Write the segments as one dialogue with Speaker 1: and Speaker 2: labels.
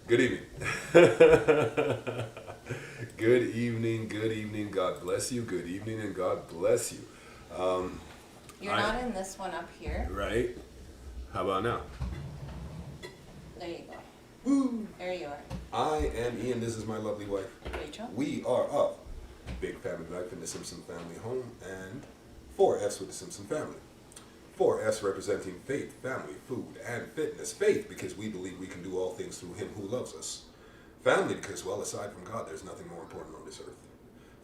Speaker 1: Good evening. Good evening. God bless you. Good evening, and God bless you. Um,
Speaker 2: You're
Speaker 1: I
Speaker 2: not in this one up here.
Speaker 1: right. How about now?
Speaker 2: There you go.
Speaker 1: Woo!
Speaker 2: There you are.
Speaker 1: I am Ian. This is my lovely wife.
Speaker 2: Rachel?
Speaker 1: We are of Big Family Life in the Simpson Family Home, and 4Fs with the Simpson family. 4Fs representing faith, family, food, and fitness. Faith because we believe we can do all things through Him who loves us. Family because, well, aside from God, there's nothing more important on this earth.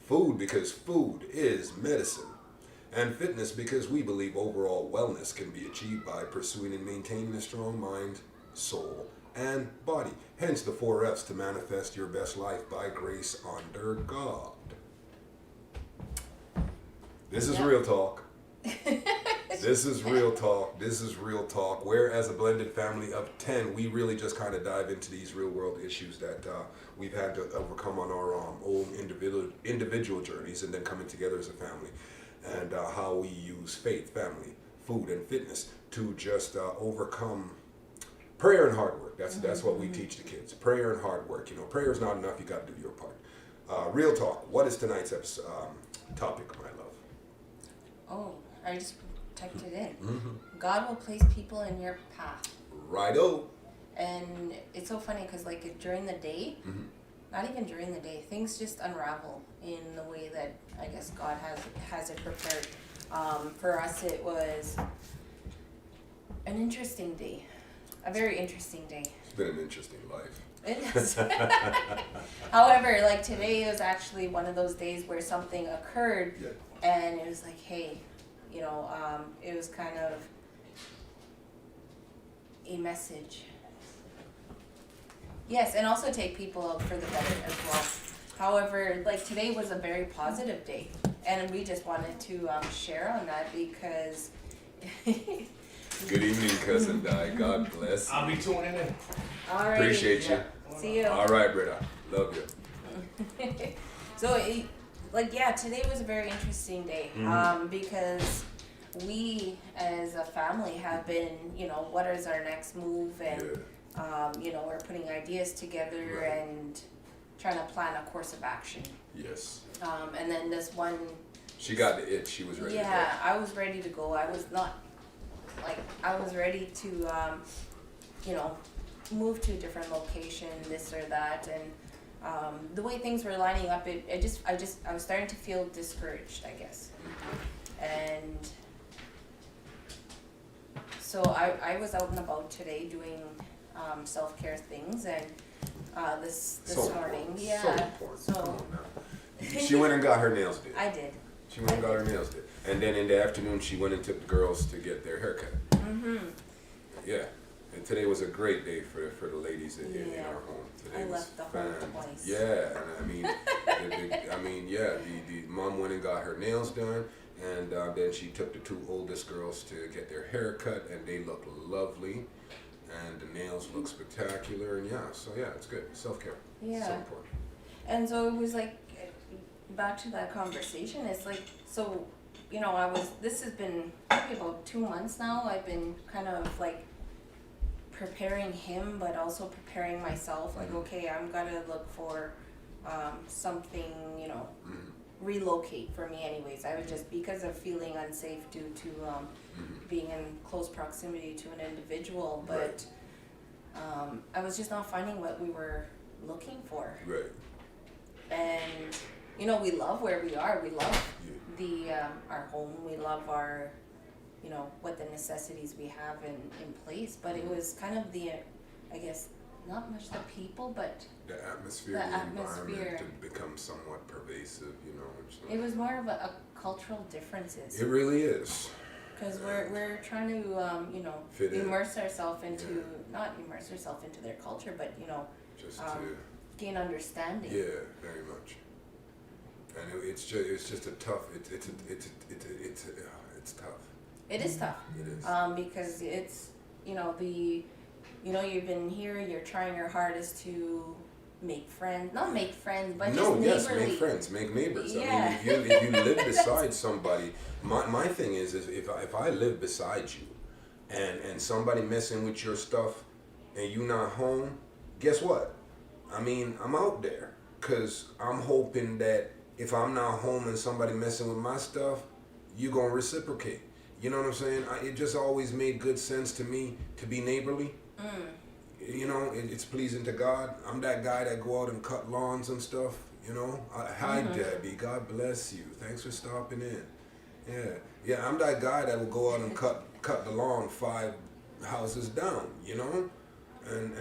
Speaker 1: Food because food is medicine. And fitness because we believe overall wellness can be achieved by pursuing and maintaining a strong mind, soul, and body. Hence the 4Fs to manifest your best life by grace under God. This is
Speaker 2: Yeah.
Speaker 1: real talk. This is real talk. This is real talk. Where, as a blended family of 10, we really just kind of dive into these real world issues that we've had to overcome on our own individual journeys and then coming together as a family. And how we use faith, family, food, and fitness to just overcome prayer and hard work. That's what we teach the kids. Prayer and hard work. You know, prayer is not enough. You got to do your part. Real talk. What is tonight's topic, my love?
Speaker 2: Oh, I just typed it in.
Speaker 1: Mm-hmm.
Speaker 2: God will place people in your path.
Speaker 1: Righto.
Speaker 2: And it's so funny because, like, during the day,
Speaker 1: Mm-hmm.
Speaker 2: not even during the day, things just unravel in the way that I guess God has it prepared. For us, it was an interesting day, a very interesting day.
Speaker 1: It's been an interesting life.
Speaker 2: It is. However, like today was actually one of those days where something occurred,
Speaker 1: Yeah.
Speaker 2: and it was like, hey, it was kind of a message. Yes, and also take people out for the better as well. However, like today was a very positive day, and we just wanted to share on that because.
Speaker 1: Good evening, cousin Di. God bless.
Speaker 3: I'll be tuning in.
Speaker 2: All right.
Speaker 1: Appreciate you.
Speaker 2: See you.
Speaker 1: All right, brother. Love you.
Speaker 2: So, today was a very interesting day because we as a family have been, what is our next move, and we're putting ideas together
Speaker 1: Right.
Speaker 2: and trying to plan a course of action.
Speaker 1: Yes.
Speaker 2: And then this one,
Speaker 1: She got the itch. She was ready
Speaker 2: yeah, I was ready to go. I was not, I was ready to, move to a different location, this or that, and the way things were lining up, I was starting to feel discouraged, I guess. And so I was out and about today doing self-care things, and this
Speaker 1: So
Speaker 2: morning,
Speaker 1: important.
Speaker 2: yeah.
Speaker 1: So important.
Speaker 2: So
Speaker 1: Come on now. She went and got her nails did.
Speaker 2: I did.
Speaker 1: She went and got her nails did. And then in the afternoon, she went and took the girls to get their haircut.
Speaker 2: Mm-hmm.
Speaker 1: Yeah. And today was a great day for the ladies in
Speaker 2: Yeah.
Speaker 1: our home. Today
Speaker 2: I
Speaker 1: was
Speaker 2: left the home twice.
Speaker 1: Yeah, and the mom went and got her nails done, and then she took the two oldest girls to get their hair cut, and they look lovely, and the nails look spectacular, and it's good. Self-care.
Speaker 2: Yeah.
Speaker 1: So important.
Speaker 2: And so it was like, back to that conversation, it's like, so, this has been maybe about 2 months now. I've been kind of like preparing him, but also preparing myself. Like, okay, I'm gonna look for something,
Speaker 1: Mhm.
Speaker 2: relocate for me anyways. I would just, because of feeling unsafe due to
Speaker 1: Mhm.
Speaker 2: being in close proximity to an individual,
Speaker 1: Right.
Speaker 2: but I was just not finding what we were looking for.
Speaker 1: Right.
Speaker 2: And we love where we are. We love
Speaker 1: Yeah.
Speaker 2: our home. We love our what the necessities we have in place. But it was kind of I guess not much the people, but
Speaker 1: The atmosphere,
Speaker 2: The
Speaker 1: the
Speaker 2: atmosphere.
Speaker 1: environment to become somewhat pervasive,
Speaker 2: it was more of a cultural differences.
Speaker 1: It really is.
Speaker 2: Because we're trying to
Speaker 1: Fit in.
Speaker 2: immerse ourselves into
Speaker 1: Yeah.
Speaker 2: not immerse ourselves into their culture, but
Speaker 1: Just
Speaker 2: um, gain understanding.
Speaker 1: yeah, very much. And it's just a tough. It's tough.
Speaker 2: It is tough.
Speaker 1: It is.
Speaker 2: Because it's you've been here, you're trying your hardest to make friends, not make friends, but
Speaker 1: No,
Speaker 2: just
Speaker 1: yes,
Speaker 2: neighborly.
Speaker 1: make friends, make neighbors.
Speaker 2: Yeah.
Speaker 1: I mean, if you live beside somebody, my thing is if I live beside you, and somebody messing with your stuff, and you not home, guess what? I mean, I'm out there because I'm hoping that if I'm not home and somebody messing with my stuff, you gonna reciprocate. You know what I'm saying? It just always made good sense to me to be neighborly. You know, it's pleasing to God. I'm that guy that go out and cut lawns and stuff. You know, hi Debbie, God bless you. Thanks for stopping in. Yeah, I'm that guy that will go out and cut the lawn 5 houses down. You know, and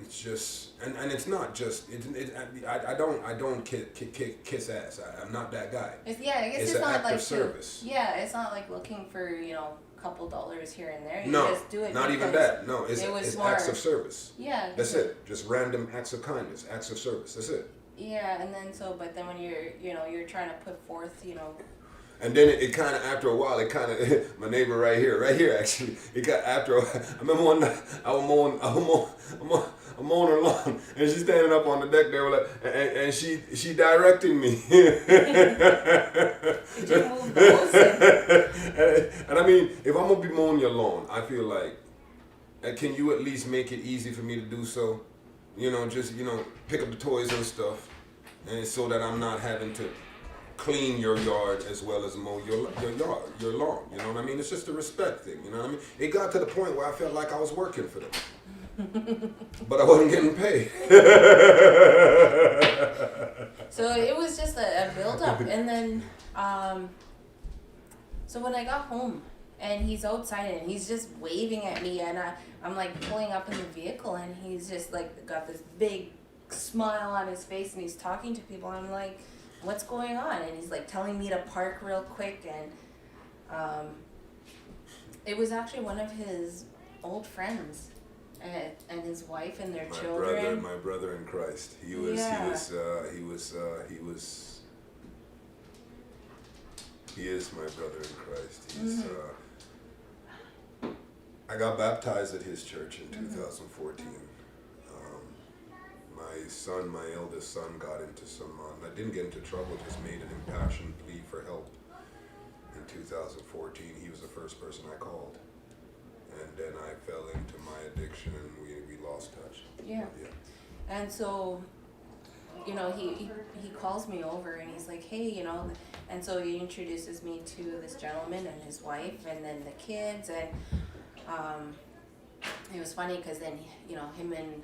Speaker 1: it's just and it's not just I don't kiss ass. I'm not that guy.
Speaker 2: I guess
Speaker 1: It's
Speaker 2: it's
Speaker 1: an
Speaker 2: not
Speaker 1: act
Speaker 2: like
Speaker 1: of service.
Speaker 2: it's not like looking for couple dollars here and there. You
Speaker 1: No,
Speaker 2: just do it.
Speaker 1: not even
Speaker 2: because
Speaker 1: that. No, it's
Speaker 2: more,
Speaker 1: acts of service.
Speaker 2: Yeah.
Speaker 1: That's it. Just random acts of kindness, acts of service. That's it.
Speaker 2: Yeah, and then but then when you're trying to put forth,
Speaker 1: And then it kind of, after a while, it kind of, my neighbor right here actually, it got after a while. I remember one night, I'm mowing her lawn, and she's standing up on the deck there, and she directing me.
Speaker 2: Did you move those?
Speaker 1: And I mean, if I'm going to be mowing your lawn, I feel like, can you at least make it easy for me to do so? Just, pick up the toys and stuff, and so that I'm not having to clean your yard as well as mow your yard, your lawn. You know what I mean? It's just a respect thing. You know what I mean? It got to the point where I felt like I was working for them, but I wasn't getting paid.
Speaker 2: So it was just a build up, and then so when I got home and he's outside and he's just waving at me, and I'm like pulling up in the vehicle, and he's just like got this big smile on his face, and he's talking to people. I'm like, what's going on? And he's like telling me to park real quick, and it was actually one of his old friends and his wife and their children.
Speaker 1: My brother in Christ. He is my brother in Christ. I got baptized at his church in 2014. My eldest son got into I didn't get into trouble, just made an impassioned plea for help. In 2014, he was the first person I called. And then I fell into my addiction, and we lost touch.
Speaker 2: Yeah. And so, he calls me over, and he's like, hey, and so he introduces me to this gentleman and his wife, and then the kids, and it was funny because then, him and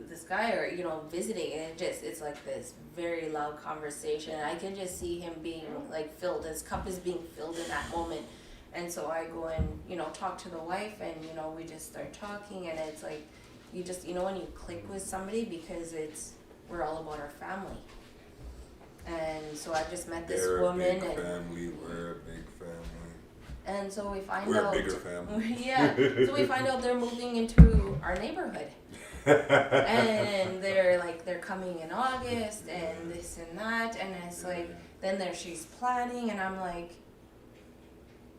Speaker 2: this guy are, visiting, and it's like this very loud conversation. I can just see him being like filled, his cup is being filled in that moment. And so I go and, talk to the wife, and, we just start talking, and it's like, you just, when you click with somebody, because we're all about our family. And so I just met this woman.
Speaker 1: We're a big family.
Speaker 2: And so we find
Speaker 1: We're
Speaker 2: out.
Speaker 1: a bigger family.
Speaker 2: Yeah. So we find out they're moving into our neighborhood. And they're coming in August, and this and that, and it's like, then she's planning, and I'm like,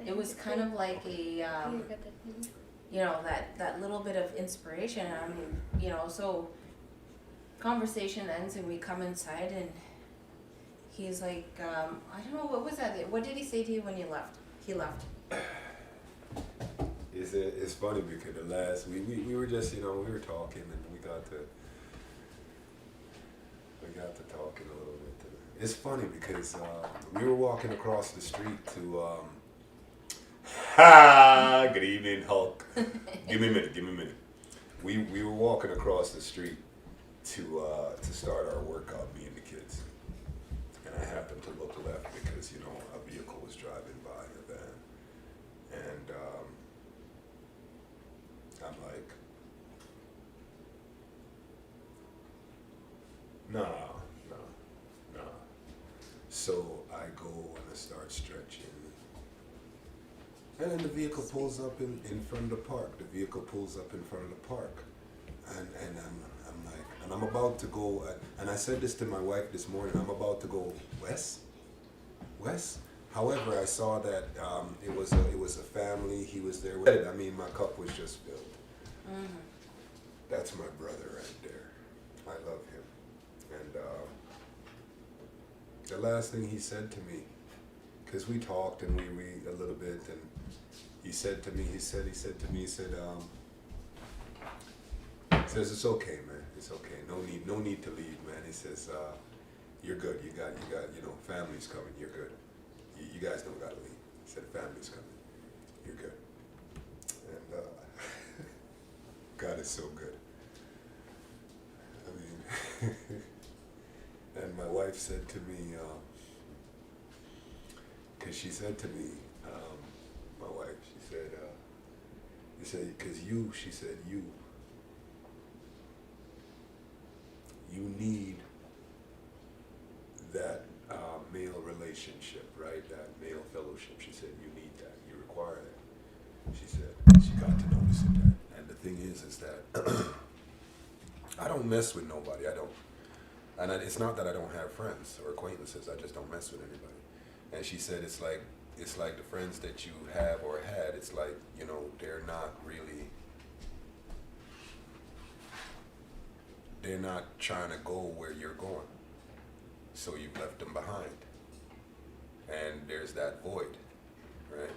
Speaker 2: it was kind of like a, that little bit of inspiration. So conversation ends, and we come inside, and he's like, I don't know, what was that? What did he say to you when you left? He left.
Speaker 1: It's funny because we were just, we were talking, and we got to talking a little bit. It's funny because we were walking across the street to good evening, Hulk. Give me a minute. We were walking across the street to start our workout, me and the kids. And I happened to look left because, a vehicle was driving by, a van. And I'm like, no. So I go and I start stretching. And then the vehicle pulls up in front of the park. And I'm like, and I'm about to go, and I said this to my wife this morning, I'm about to go west. However, I saw that it was a family. He was there. I mean, my cup was just filled. Mm-hmm. That's my brother right there. I love him. And the last thing he said to me, because we talked and we a little bit, and he said, says it's okay, man. It's okay. No need to leave, man. He says, you're good. You got, family's coming. You're good. You guys don't gotta leave. He said, family's coming. You're good. And God is so good. I mean, and my wife said to me, because she said to me, my wife, she said, because she said, you need that male relationship, right? That male fellowship. She said, you need that. You require that. She said, she got to notice it. And the thing is that I don't mess with nobody. I don't. And it's not that I don't have friends or acquaintances. I just don't mess with anybody. And she said, it's like the friends that you have or had, it's like, they're not trying to go where you're going. So you've left them behind. And there's that void, right?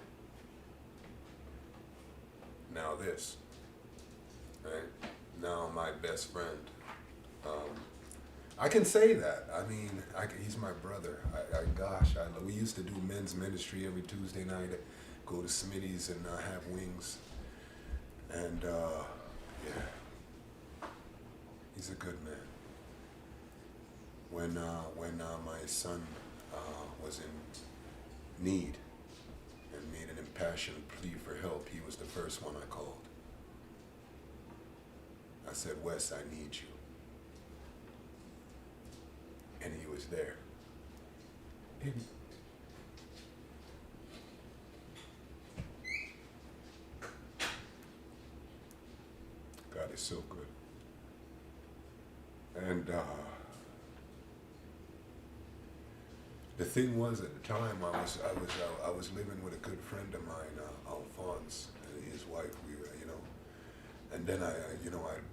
Speaker 1: Now this, right? Now my best friend, I can say that. I mean, he's my brother. We used to do men's ministry every Tuesday night, go to Smitty's and have wings. And yeah, he's a good man. When my son was in need and made an impassioned plea for help, he was the first one I called. I said, Wes, I need you. And he was there. God is so good. And the thing was, at the time, I was living with a good friend of mine, Alphonse, and his wife. And then I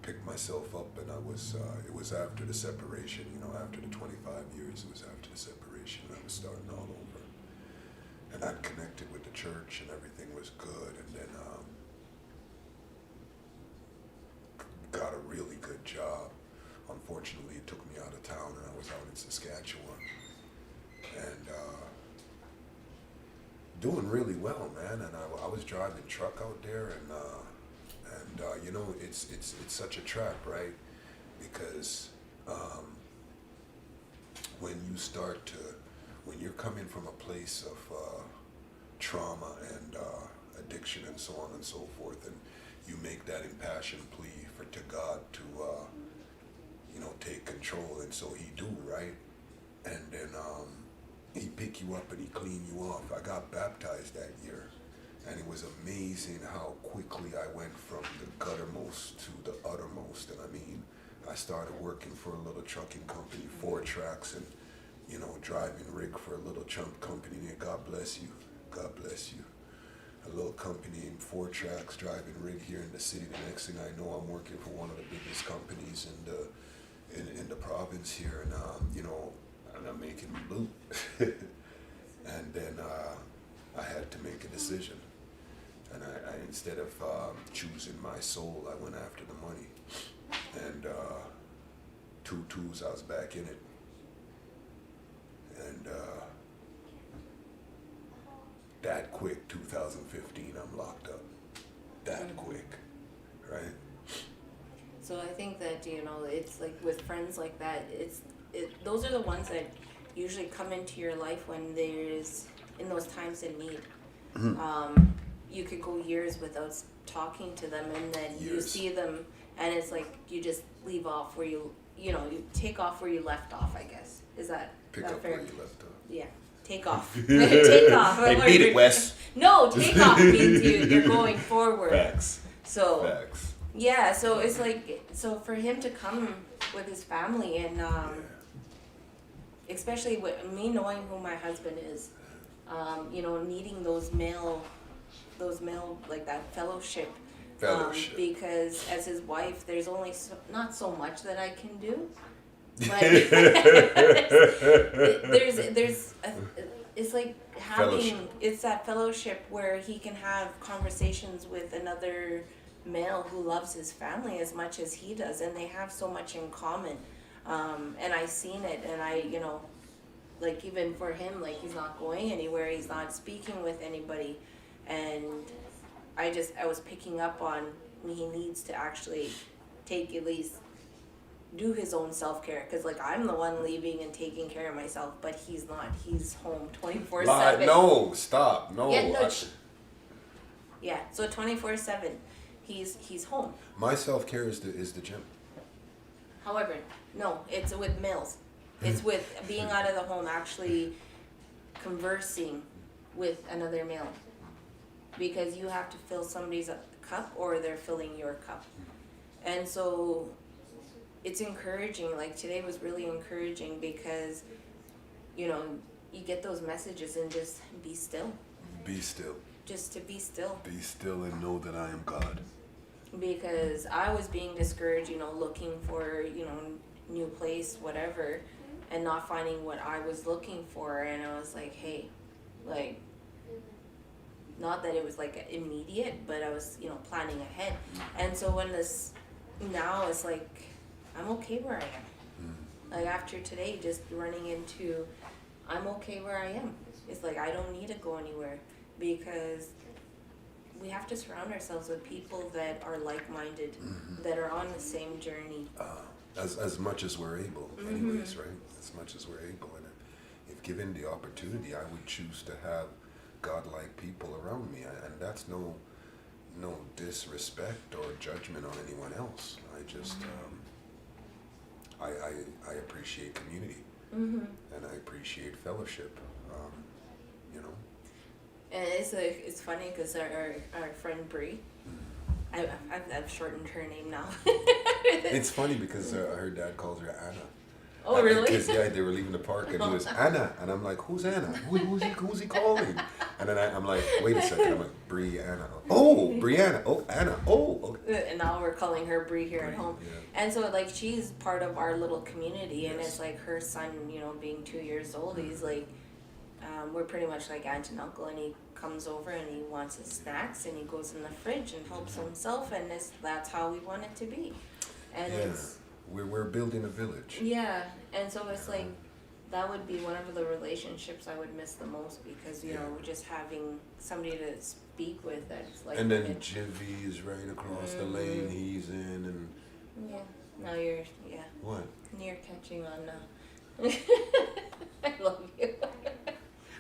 Speaker 1: picked myself up, and it was after the separation, after the 25 years, it was after the separation, I was starting all over. And I'd connected with the church, and everything was good, and then got a really good job. Unfortunately, it took me out of town, and I was out in Saskatchewan. And doing really well, man, and I was driving truck out there, and it's such a trap, right? Because when you're coming from a place of trauma and addiction and so on and so forth, and you make that impassioned plea to God to take control, and so he do, right? And then he pick you up and he clean you off. I got baptized that year. And it was amazing how quickly I went from the guttermost to the uttermost. And I mean, I started working for a little trucking company, 4 tracks, and, driving rig for a little chunk company there. God bless you. God bless you. A little company in 4 tracks, driving rig here in the city. The next thing I know, I'm working for one of the biggest companies in the province here. And, and I'm making loot. And then I had to make a decision. And I instead of choosing my soul, I went after the money. And 2 twos, I was back in it. And that quick, 2015, I'm locked up. That quick, right?
Speaker 2: So I think that, it's like with friends like that, those are the ones that usually come into your life when there's, in those times in need. Mm-hmm. You could go years without talking to them, and then you see them, and it's like you just leave off where you take off where you left off, I guess. Is that
Speaker 1: Pick up
Speaker 2: fair?
Speaker 1: where you left off.
Speaker 2: Yeah. Take off. Take off.
Speaker 3: Hey, beat it, Wes.
Speaker 2: No, take off means you're going forward.
Speaker 3: Facts.
Speaker 2: So
Speaker 1: Facts.
Speaker 2: yeah, so it's like, so for him to come with his family and especially with me knowing who my husband is, needing those male like that fellowship. Because as his wife, there's only not so much that I can do. But it's like having, it's that fellowship where he can have conversations with another male who loves his family as much as he does, and they have so much in common. And I seen it, and I, like even for him, like he's not going anywhere, he's not speaking with anybody, and I was picking up on he needs to actually take at least do his own self-care, because like I'm the one leaving and taking care of myself, but he's not. He's home 24/7.
Speaker 1: No, stop. No.
Speaker 2: Yeah, no, yeah, so 24/7 he's home.
Speaker 1: My self-care is the gym.
Speaker 2: However, no, it's with males. It's with being out of the home, actually conversing with another male, because you have to fill somebody's cup or they're filling your cup. And so it's encouraging. Like today was really encouraging, because you get those messages, and just be still.
Speaker 1: Be still.
Speaker 2: Just to be still.
Speaker 1: Be still and know that I am God.
Speaker 2: Because I was being discouraged, looking for, new place, whatever, and not finding what I was looking for. And I was like, hey, like, not that it was like immediate, but I was, planning ahead. And so when now it's like, I'm okay where I am. Like after today, just running into, I'm okay where I am. It's like, I don't need to go anywhere, because we have to surround ourselves with people that are like-minded, that are on the same journey.
Speaker 1: As much as we're able, anyways, right? As much as we're able. And if given the opportunity, I would choose to have God-like people around me. And that's no disrespect or judgment on anyone else. I just, I appreciate community. And I appreciate fellowship,
Speaker 2: And it's funny, because our friend Bree, I've shortened her name now.
Speaker 1: It's funny because her dad calls her Anna.
Speaker 2: Oh, really?
Speaker 1: Because they were leaving the park and he was Anna, and I'm like, who's Anna? Who's he calling? And then I'm like, wait a second. I'm like, Brianna. Oh, Brianna. Oh, Anna. Oh, okay.
Speaker 2: And now we're calling her Bree here at home.
Speaker 1: Yeah.
Speaker 2: And so like she's part of our little community, and it's like her son, being 2 years old, he's like, we're pretty much like aunt and uncle, and he comes over and he wants his snacks, and he goes in the fridge and helps himself, and that's how we want it to be. And it's
Speaker 1: we're building a village.
Speaker 2: Yeah, and so it's like that would be one of the relationships I would miss the most, because just having somebody to speak with that's like.
Speaker 1: And then Jivy is right across the lane he's in, and.
Speaker 2: Yeah. Now you're
Speaker 1: What?
Speaker 2: You're catching on now. I love you.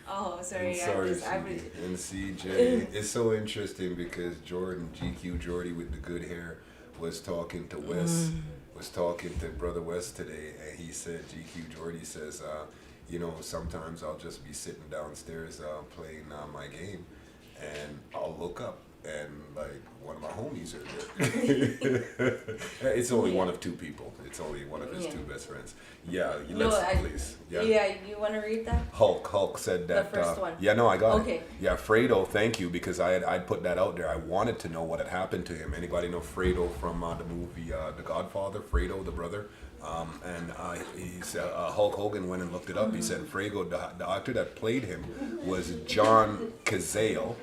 Speaker 2: Oh, sorry.
Speaker 1: And CJ. It's so interesting because Jordan, GQ Jordy with the good hair, was talking to Wes, was talking to Brother Wes today, and he said, GQ Jordy says, sometimes I'll just be sitting downstairs playing my game, and I'll look up, and like one of my homies are there. It's only one of two people. It's only one of his two best friends. Yeah, please. Yeah.
Speaker 2: Yeah, you want to read that?
Speaker 1: Hulk said that.
Speaker 2: The first one.
Speaker 1: Yeah, no, I got
Speaker 2: Okay.
Speaker 1: it. Yeah, Fredo, thank you, because I'd put that out there. I wanted to know what had happened to him. Anybody know Fredo from the movie The Godfather? Fredo, the brother. And he said Hulk Hogan went and looked it up. He said Fredo, the actor that played him, was John Cazale,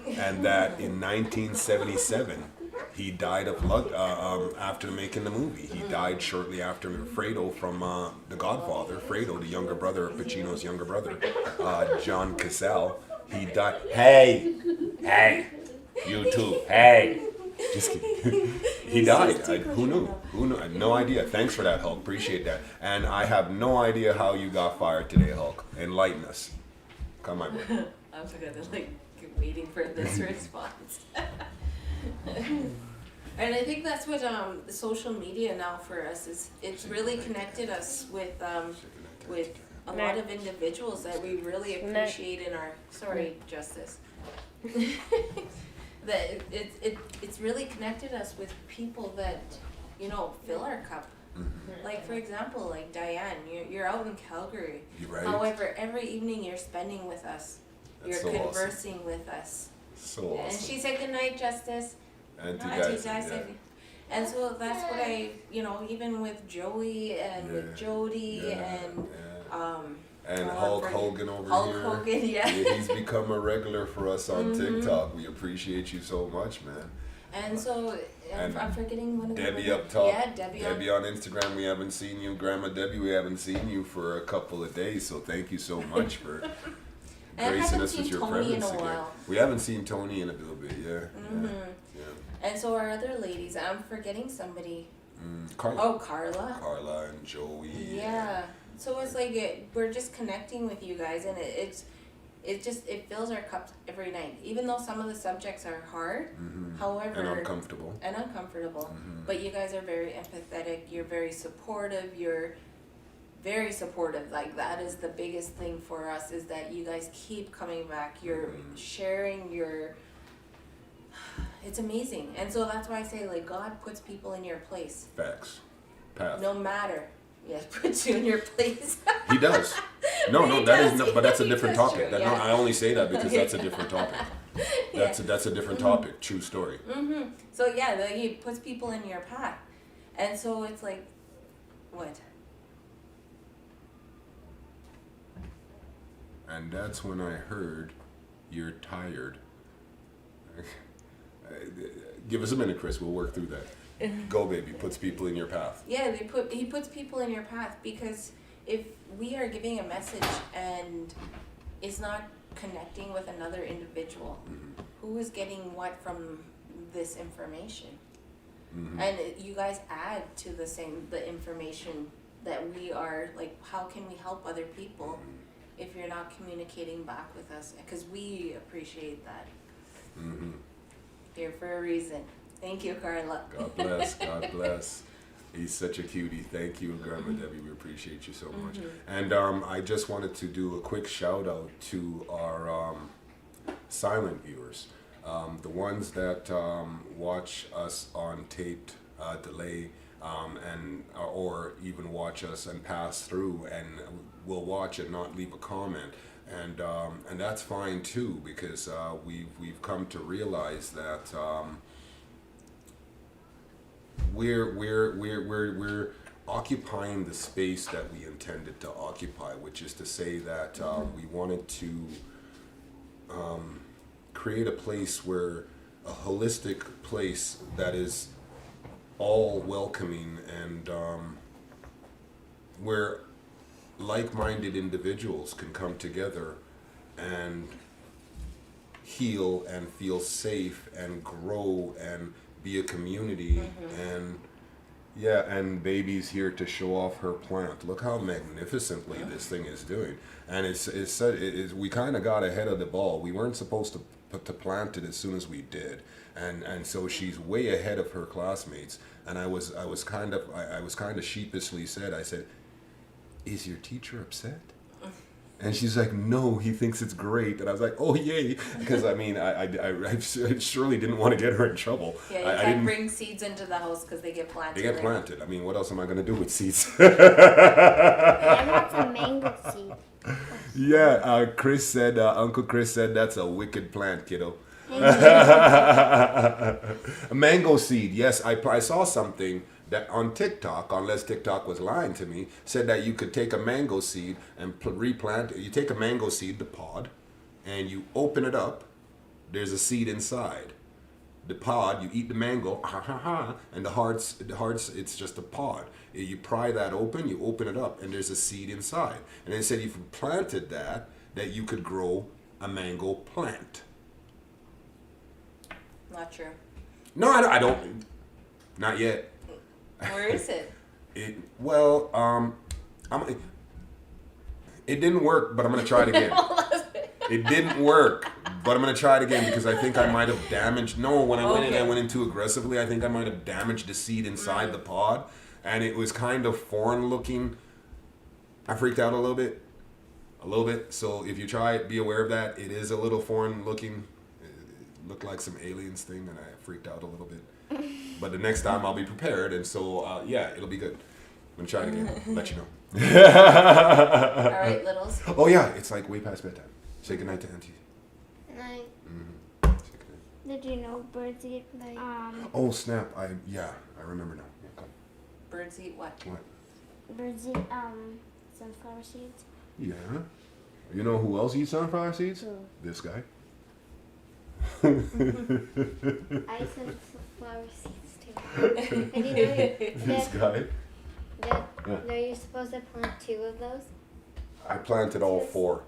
Speaker 1: and that in 1977 he died of lung after making the movie. He died shortly after. Fredo from The Godfather, Fredo, the younger brother, Pacino's younger brother, John Cazale. He died. Hey, you too. Hey. Just kidding. He died. Who knew? I had no idea. Thanks for that, Hulk. Appreciate that. And I have no idea how you got fired today, Hulk. Enlighten us. Come on, bro.
Speaker 2: I was waiting for this response. And I think that's what social media now for us is. It's really connected us with a lot of individuals that we really appreciate in our. Sorry, Justice. That it's really connected us with people that fill our cup. Like for example, like Diane, you're out in Calgary.
Speaker 1: Right.
Speaker 2: However, every evening you're spending with us.
Speaker 1: That's
Speaker 2: You're
Speaker 1: so
Speaker 2: conversing
Speaker 1: awesome.
Speaker 2: with us.
Speaker 1: So awesome.
Speaker 2: And she said good night, Justice.
Speaker 1: And to
Speaker 2: Auntie
Speaker 1: guys,
Speaker 2: Jackson. And so that's what I, even with Joey and with Jody
Speaker 1: and Hulk Hogan over
Speaker 2: Hulk
Speaker 1: here.
Speaker 2: Hogan, yeah.
Speaker 1: He's become a regular for us on TikTok. We appreciate you so much, man.
Speaker 2: And so I'm forgetting one of the
Speaker 1: Debbie
Speaker 2: women.
Speaker 1: up top.
Speaker 2: Yeah, Debbie
Speaker 1: on Instagram. We haven't seen you, Grandma Debbie. We haven't seen you for a couple of days. So thank you so much for
Speaker 2: And I
Speaker 1: gracing
Speaker 2: haven't
Speaker 1: us with
Speaker 2: seen
Speaker 1: your
Speaker 2: Tony in
Speaker 1: presence
Speaker 2: a
Speaker 1: again.
Speaker 2: while.
Speaker 1: We haven't seen Tony in a little bit. Yeah. Yeah.
Speaker 2: And so our other ladies, I'm forgetting somebody.
Speaker 1: Carla.
Speaker 2: Oh, Carla.
Speaker 1: Carla and Joey.
Speaker 2: Yeah. So it's like we're just connecting with you guys, and it fills our cups every night. Even though some of the subjects are hard, however,
Speaker 1: And uncomfortable.
Speaker 2: But you guys are very empathetic. You're very supportive. You're very supportive. Like that is the biggest thing for us, is that you guys keep coming back. You're sharing your. It's amazing, and so that's why I say, like, God puts people in your place.
Speaker 1: Facts. Path.
Speaker 2: No matter. Yes, puts you in your place.
Speaker 1: He does. No,
Speaker 2: He
Speaker 1: that
Speaker 2: does.
Speaker 1: is no, but that's a different
Speaker 2: That's
Speaker 1: topic.
Speaker 2: true,
Speaker 1: No,
Speaker 2: yeah.
Speaker 1: I only say that because that's a different topic. That's a different topic. True story.
Speaker 2: So yeah, he puts people in your path, and so it's like, what?
Speaker 1: And that's when I heard you're tired. Give us a minute, Chris. We'll work through that. Go, baby. Puts people in your path.
Speaker 2: Yeah, he puts people in your path, because if we are giving a message and it's not connecting with another individual, who is getting what from this information? And you guys add to the information that we are, like, how can we help other people if you're not communicating back with us? Because we appreciate that. Here for a reason. Thank you, Carla.
Speaker 1: God bless. God bless. He's such a cutie. Thank you, Grandma Debbie. We appreciate you so much. And I just wanted to do a quick shout out to our silent viewers, the ones that watch us on taped delay, and or even watch us and pass through and will watch and not leave a comment. And that's fine too, because we've come to realize that we're occupying the space that we intended to occupy, which is to say that we wanted to create a place where a holistic place that is all welcoming, and where like-minded individuals can come together and heal and feel safe and grow and be a community. And and baby's here to show off her plant. Look how magnificently this thing is doing. And we kind of got ahead of the ball. We weren't supposed to plant it as soon as we did, and so she's way ahead of her classmates. And I was kind of sheepishly said, I said, "Is your teacher upset?" And she's like, "No, he thinks it's great." And I was like, "Oh, yay." Because, I mean, I surely didn't want to get her in trouble.
Speaker 2: Yeah, you can't bring seeds into the house because they get planted.
Speaker 1: They get planted. I mean, what else am I going to do with seeds?
Speaker 3: I want some mango seed.
Speaker 1: Yeah, Uncle Chris said that's a wicked plant, kiddo. A mango seed. Yes, I saw something that on TikTok, unless TikTok was lying to me, said that you could take a mango seed and replant it. You take a mango seed, the pod, and you open it up. There's a seed inside. The pod, you eat the mango, and the hearts, it's just a pod. You pry that open, you open it up, and there's a seed inside. And they said if you planted that you could grow a mango plant.
Speaker 2: Not true.
Speaker 1: No, I don't. Not yet.
Speaker 2: Where is it?
Speaker 1: It didn't work, but I'm gonna try it again. It didn't work, but I'm gonna try it again, because I think I might have damaged. No, when I went in too aggressively, I think I might have damaged the seed inside the pod, and it was kind of foreign looking. I freaked out a little bit. So if you try it, be aware of that. It is a little foreign looking. It looked like some aliens thing, and I freaked out a little bit. But the next time I'll be prepared, and so it'll be good. I'm gonna try it again. Let you know.
Speaker 2: All right, littles.
Speaker 1: Oh yeah, it's like way past bedtime. Say goodnight to Auntie.
Speaker 3: Like,
Speaker 1: Say goodnight.
Speaker 3: did you know birds eat like
Speaker 1: Oh snap! I remember now. Yeah, come.
Speaker 2: Birds eat what?
Speaker 1: What?
Speaker 3: birds eat sunflower seeds?
Speaker 1: Yeah. You know who else eats sunflower seeds?
Speaker 3: Who?
Speaker 1: This guy.
Speaker 3: I eat sunflower seeds And you know
Speaker 1: This guy.
Speaker 3: that
Speaker 1: Yeah.
Speaker 3: are you supposed to plant 2 of those?
Speaker 1: I planted all 4.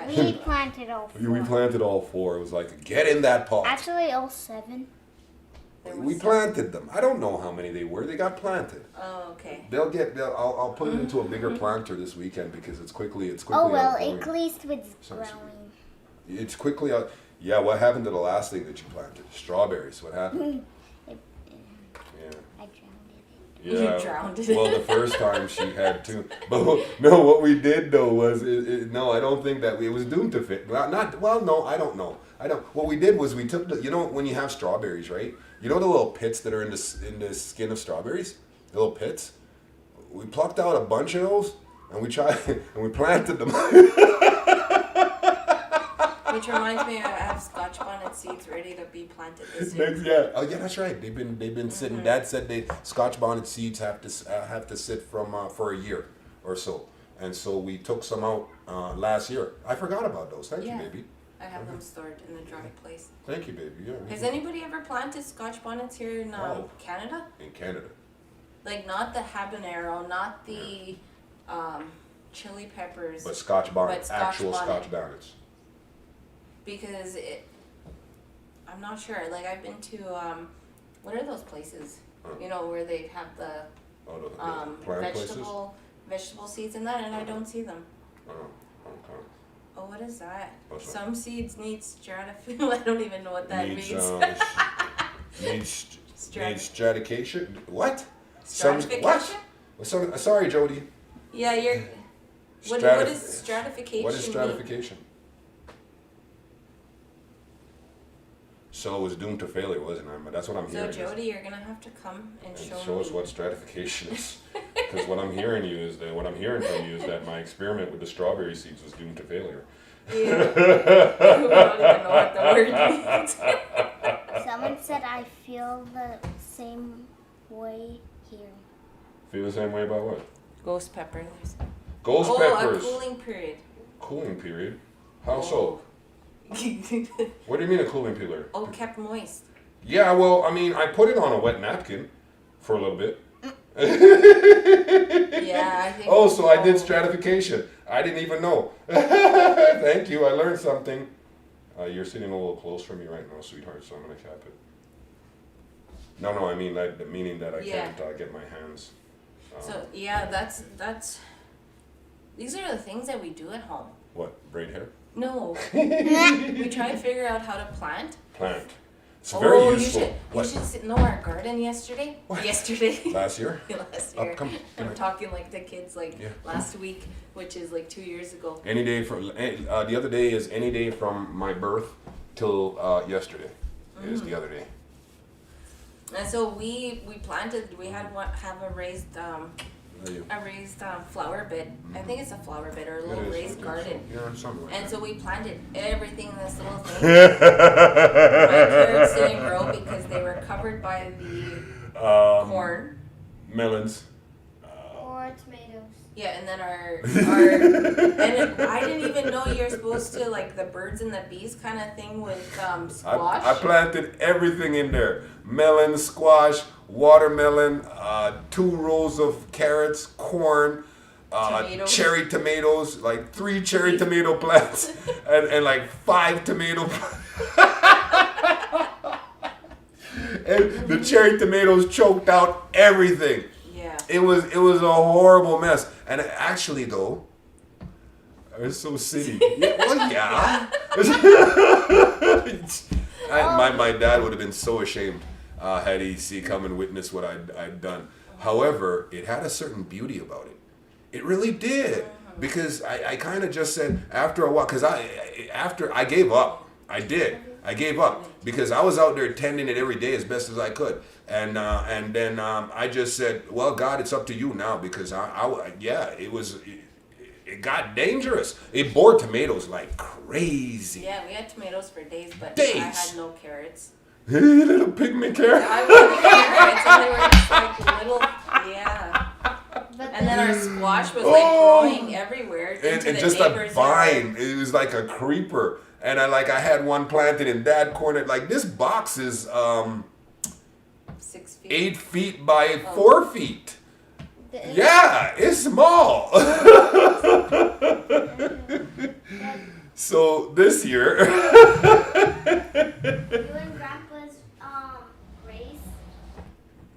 Speaker 3: We planted all 4.
Speaker 1: We planted all 4. It was like, get in that pot.
Speaker 3: Actually, all 7.
Speaker 1: We planted them. I don't know how many they were. They got planted.
Speaker 2: Oh, okay.
Speaker 1: I'll put it into a bigger planter this weekend because it's quickly
Speaker 3: Oh well,
Speaker 1: outgrowing.
Speaker 3: at least it's
Speaker 1: Sounds
Speaker 3: growing.
Speaker 1: It's quickly out. Yeah, what happened to the last thing that you planted? Strawberries. What happened? Yeah.
Speaker 3: I drowned it.
Speaker 1: Yeah.
Speaker 2: You drowned it.
Speaker 1: Well, the first time she had 2. But no, what we did though was no, I don't think that it was doomed to fit. Well, no, I don't know. What we did was we took when you have strawberries, right? You know the little pits that are in the skin of strawberries, the little pits. We plucked out a bunch of those and we tried and we planted them.
Speaker 2: Which reminds me, I have Scotch bonnet seeds ready to be planted this year.
Speaker 1: Oh yeah, that's right. They've been sitting. Dad said Scotch bonnet seeds have to sit for a year or so, and so we took some out last year. I forgot about those. Thank you,
Speaker 2: Yeah.
Speaker 1: baby.
Speaker 2: I have them stored in the dry place.
Speaker 1: Thank you, baby. Yeah.
Speaker 2: Has anybody ever planted Scotch bonnets here in
Speaker 1: No.
Speaker 2: Canada?
Speaker 1: In Canada.
Speaker 2: Like not the habanero, not the chili peppers,
Speaker 1: But Scotch bonnet,
Speaker 2: But Scotch
Speaker 1: actual
Speaker 2: bonnet.
Speaker 1: Scotch bonnets.
Speaker 2: because I'm not sure. Like I've been to what are those places? You know where they have the
Speaker 1: Oh, the plant places.
Speaker 2: vegetable seeds in that, and I don't see them.
Speaker 1: Oh, okay.
Speaker 2: Oh, what is that?
Speaker 1: What's that?
Speaker 2: Some seeds need stratification. I don't even know what that
Speaker 1: Needs,
Speaker 2: means.
Speaker 1: needs
Speaker 2: Strat-
Speaker 1: stratification. What?
Speaker 2: Stratification?
Speaker 1: What? Sorry, Jody.
Speaker 2: Yeah, you're. What
Speaker 1: Stratif-
Speaker 2: is stratification?
Speaker 1: What is
Speaker 2: mean?
Speaker 1: stratification? So it was doomed to failure, wasn't it? That's what I'm
Speaker 2: So
Speaker 1: hearing.
Speaker 2: Jody, you're gonna have to come and
Speaker 1: And
Speaker 2: show
Speaker 1: show
Speaker 2: me.
Speaker 1: us what stratification is. Because what I'm hearing from you is that my experiment with the strawberry seeds was doomed to failure.
Speaker 2: Yeah. We don't even know what the word means.
Speaker 3: Someone said I feel the same way here.
Speaker 1: Feel the same way about what?
Speaker 2: Ghost peppers.
Speaker 1: Ghost
Speaker 2: Oh,
Speaker 1: peppers.
Speaker 2: a cooling period.
Speaker 1: Cooling period? How so?
Speaker 2: Oh,
Speaker 1: What do you mean a cooling period?
Speaker 2: kept moist.
Speaker 1: Yeah, well, I mean, I put it on a wet napkin for a little bit.
Speaker 2: Yeah, I think.
Speaker 1: Oh, so I did stratification. I didn't even know. Thank you. I learned something. You're sitting a little close for me right now, sweetheart, so I'm going to cap it. No, I mean, meaning that I
Speaker 2: Yeah.
Speaker 1: can't get my hands.
Speaker 2: So yeah, that's. These are the things that we do at home.
Speaker 1: What? Braid hair?
Speaker 2: No, we try to figure out how to plant.
Speaker 1: Plant. It's very useful.
Speaker 2: You
Speaker 1: What?
Speaker 2: should know our garden yesterday.
Speaker 1: What?
Speaker 2: Yesterday.
Speaker 1: Last year?
Speaker 2: Last
Speaker 1: Oh,
Speaker 2: year.
Speaker 1: come
Speaker 2: I'm
Speaker 1: on.
Speaker 2: talking like the kids like
Speaker 1: Yeah.
Speaker 2: last week, which is like 2 years ago.
Speaker 1: Any day from the other day is any day from my birth till yesterday is the other day.
Speaker 2: And so we planted. We had have a raised flower bed. I think it's a flower bed or a little raised garden.
Speaker 1: Yeah, something like
Speaker 2: And
Speaker 1: that.
Speaker 2: so we planted everything in this little thing. My carrots didn't grow because they were covered by the corn.
Speaker 1: Melons.
Speaker 3: Or tomatoes.
Speaker 2: Yeah, and then and I didn't even know you're supposed to like the birds and the bees kind of thing with squash.
Speaker 1: I planted everything in there. Melon, squash, watermelon, 2 rows of carrots, corn,
Speaker 2: Tomatoes.
Speaker 1: cherry tomatoes, like 3 cherry tomato plants, and like 5 tomato plants. And the cherry tomatoes choked out everything.
Speaker 2: Yeah.
Speaker 1: It was a horrible mess. And actually though, it's so city. Yeah, well, yeah. My dad would have been so ashamed had he come and witness what I'd done. However, it had a certain beauty about it. It really did. Because I kind of just said after a while, because I gave up. I did. I gave up because I was out there tending it every day as best as I could. And then I just said, well, God, it's up to you now because it got dangerous. It bore tomatoes like crazy.
Speaker 2: Yeah, we had tomatoes for days, but
Speaker 1: Days?
Speaker 2: I had no carrots.
Speaker 1: Little pygmy carrot.
Speaker 2: I wanted carrots, and they were just like little, yeah.
Speaker 3: But
Speaker 2: And then our squash was like
Speaker 1: Oh!
Speaker 2: growing everywhere into
Speaker 1: And
Speaker 2: the
Speaker 1: just a
Speaker 2: neighbor's
Speaker 1: vine.
Speaker 2: yard.
Speaker 1: It was like a creeper. And I had one planted in that corner. Like this box is
Speaker 2: 6 feet.
Speaker 1: 8 feet by 4 feet.
Speaker 3: The-
Speaker 1: Yeah, it's small. So this year,
Speaker 3: You and Grandpa's race.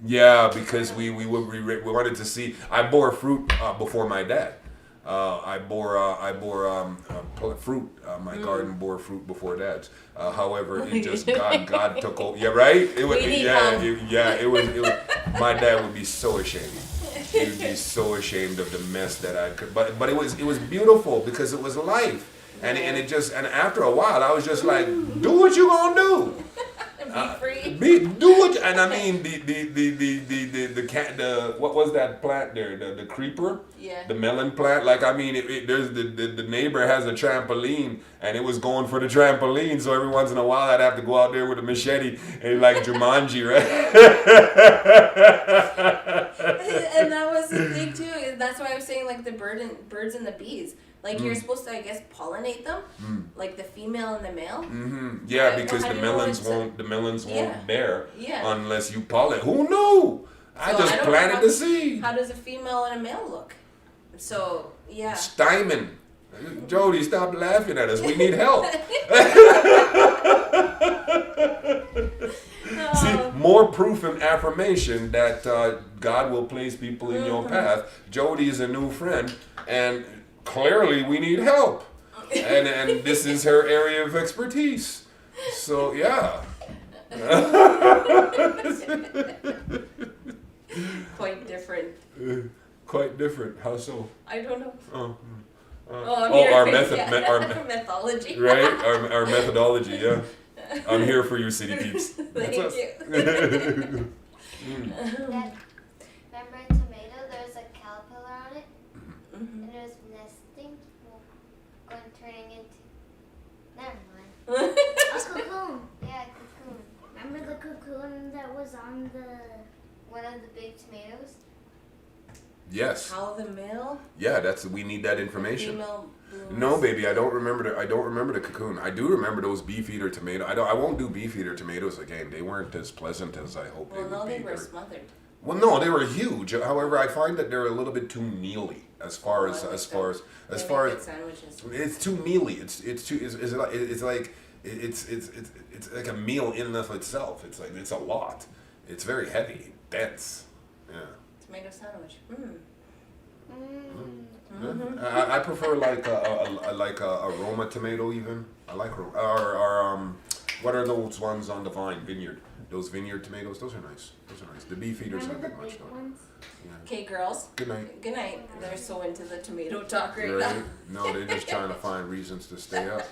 Speaker 1: yeah, because we wanted to see. I bore fruit before my dad. I bore fruit. My garden bore fruit before dad's. However, it just God took over. Yeah, right. It was
Speaker 2: We need
Speaker 1: yeah
Speaker 2: help.
Speaker 1: it was. My dad would be so ashamed. He would be so ashamed of the mess that I could. But it was beautiful because it was life. And it just, and after a while, I was just like, do what you gonna do.
Speaker 2: Be free.
Speaker 1: Do what, and I mean the what was that plant there? The creeper.
Speaker 2: Yeah.
Speaker 1: The melon plant. Like I mean, there's the neighbor has a trampoline, and it was going for the trampoline. So every once in a while, I'd have to go out there with a machete and like Jumanji, right?
Speaker 2: And that was the thing too. That's why I was saying like the birds and the bees. Like you're supposed to, I guess, pollinate them, like the female and the male.
Speaker 1: Yeah,
Speaker 2: I-
Speaker 1: because
Speaker 2: how
Speaker 1: the
Speaker 2: do you know
Speaker 1: melons
Speaker 2: it's
Speaker 1: won't
Speaker 2: Yeah.
Speaker 1: bear
Speaker 2: Yeah.
Speaker 1: unless you pollinate. Who knew? I
Speaker 2: So
Speaker 1: just
Speaker 2: I don't know
Speaker 1: planted
Speaker 2: how-
Speaker 1: the seed.
Speaker 2: How does a female and a male look? So yeah.
Speaker 1: Stymon. Jody, stop laughing at us. We need help. See, more proof and affirmation that God will place people in your path. Jody is a new friend, and clearly we need help. And this is her area of expertise. So, yeah.
Speaker 2: Quite different.
Speaker 1: Quite different. How so?
Speaker 2: I don't know.
Speaker 1: I'm
Speaker 2: here
Speaker 1: our
Speaker 2: for-
Speaker 1: method,
Speaker 2: yeah.
Speaker 1: our
Speaker 2: Mythology.
Speaker 1: right? Our methodology, yeah. I'm here for you, city peeps.
Speaker 2: Thank
Speaker 1: What's
Speaker 2: you.
Speaker 1: up?
Speaker 3: Dad, remember a tomato? There was a caterpillar on it, and it was nesting, turning into. Never mind. A cocoon. Yeah, a cocoon. Remember the cocoon that was on one of the big tomatoes?
Speaker 1: Yes.
Speaker 2: How the male?
Speaker 1: Yeah, we need that information.
Speaker 2: Female blooms.
Speaker 1: No, baby, I don't remember the cocoon. I do remember those beefeater tomatoes. I won't do beefeater tomatoes again. They weren't as pleasant as I hoped
Speaker 2: Well,
Speaker 1: they
Speaker 2: no,
Speaker 1: would
Speaker 2: they
Speaker 1: be.
Speaker 2: were smothered.
Speaker 1: Well, no, they were huge. However, I find that they're a little bit too mealy as far as
Speaker 2: They
Speaker 1: as
Speaker 2: make good sandwiches.
Speaker 1: it's too mealy. It's like a meal in and of itself. It's like it's a lot. It's very heavy, dense. Yeah.
Speaker 2: Tomato sandwich.
Speaker 1: I prefer like a Roma tomato even. I like what are those ones on the vine vineyard? Those vineyard tomatoes. Those are nice. The beef eaters don't get much though. Yeah.
Speaker 2: Okay, girls.
Speaker 1: Good night.
Speaker 2: Good night. They're so into the tomato talk right
Speaker 1: Right?
Speaker 2: now.
Speaker 1: No, they're just trying to find reasons to stay up.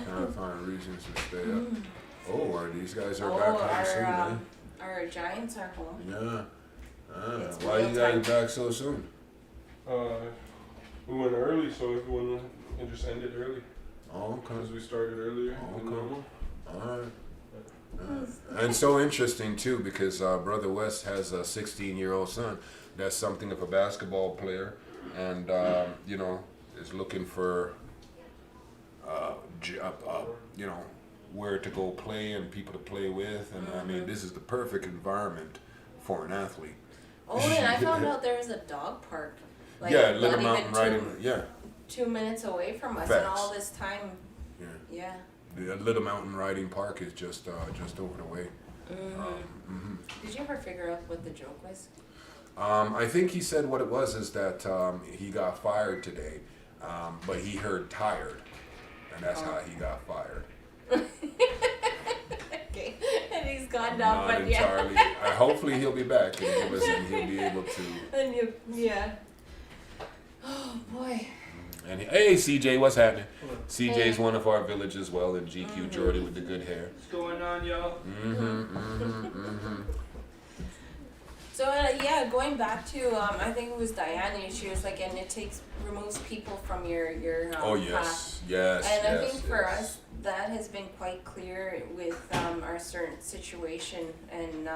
Speaker 1: Trying to find reasons to stay up. Oh, these guys are back home soon, eh?
Speaker 2: Our Giants are home.
Speaker 1: Yeah.
Speaker 2: It's
Speaker 1: Why you
Speaker 2: meal
Speaker 1: guys
Speaker 2: time.
Speaker 1: back so soon?
Speaker 4: We went early, so everyone it just ended early
Speaker 1: Oh,
Speaker 4: because
Speaker 1: okay.
Speaker 4: we started earlier
Speaker 1: Oh,
Speaker 4: than
Speaker 1: okay.
Speaker 4: normal.
Speaker 1: Alright. And so interesting too because Brother West has a 16-year-old son that's something of a basketball player and is looking for where to go play and people to play with, and I mean this is the perfect environment for an athlete.
Speaker 2: Oh, and I found out there was a dog park. Like,
Speaker 1: Yeah,
Speaker 2: not
Speaker 1: Little
Speaker 2: even
Speaker 1: Mountain Riding. Yeah,
Speaker 2: 2 minutes away from us,
Speaker 1: Facts.
Speaker 2: and all this time.
Speaker 1: yeah.
Speaker 2: Yeah.
Speaker 1: The Little Mountain Riding Park is just over the way.
Speaker 2: Did you ever figure out what the joke was?
Speaker 1: I think he said what it was is that he got fired today, but he heard tired, and that's how he got fired.
Speaker 2: Okay. And he's gone now,
Speaker 1: Not
Speaker 2: but yeah.
Speaker 1: entirely. Hopefully he'll be back and give us, and he'll be able to.
Speaker 2: And you, yeah. Oh boy.
Speaker 1: And hey, CJ, what's happening? CJ's one of our village as well, and GQ Jordy with the good hair.
Speaker 4: What's going on, y'all?
Speaker 2: So yeah, going back to I think it was Diana. She was like, and it removes people from your
Speaker 1: Oh
Speaker 2: path.
Speaker 1: yes.
Speaker 2: And I think for us that has been quite clear with our certain situation and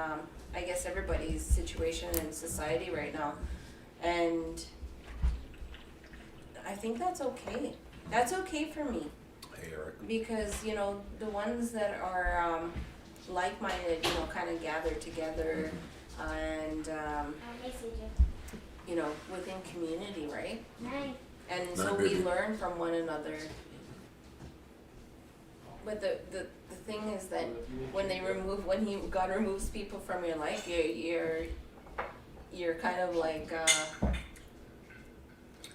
Speaker 2: I guess everybody's situation in society right now, and I think that's okay. That's okay for me
Speaker 1: Hey, Eric.
Speaker 2: because the ones that are like-minded, you know, kind of gather together and,
Speaker 3: Hey, CJ.
Speaker 2: you know, within community, right?
Speaker 3: Nice.
Speaker 2: And
Speaker 1: Not
Speaker 2: so we
Speaker 1: busy.
Speaker 2: learn from one another. But the thing is that when God removes people from your life, you're kind of like,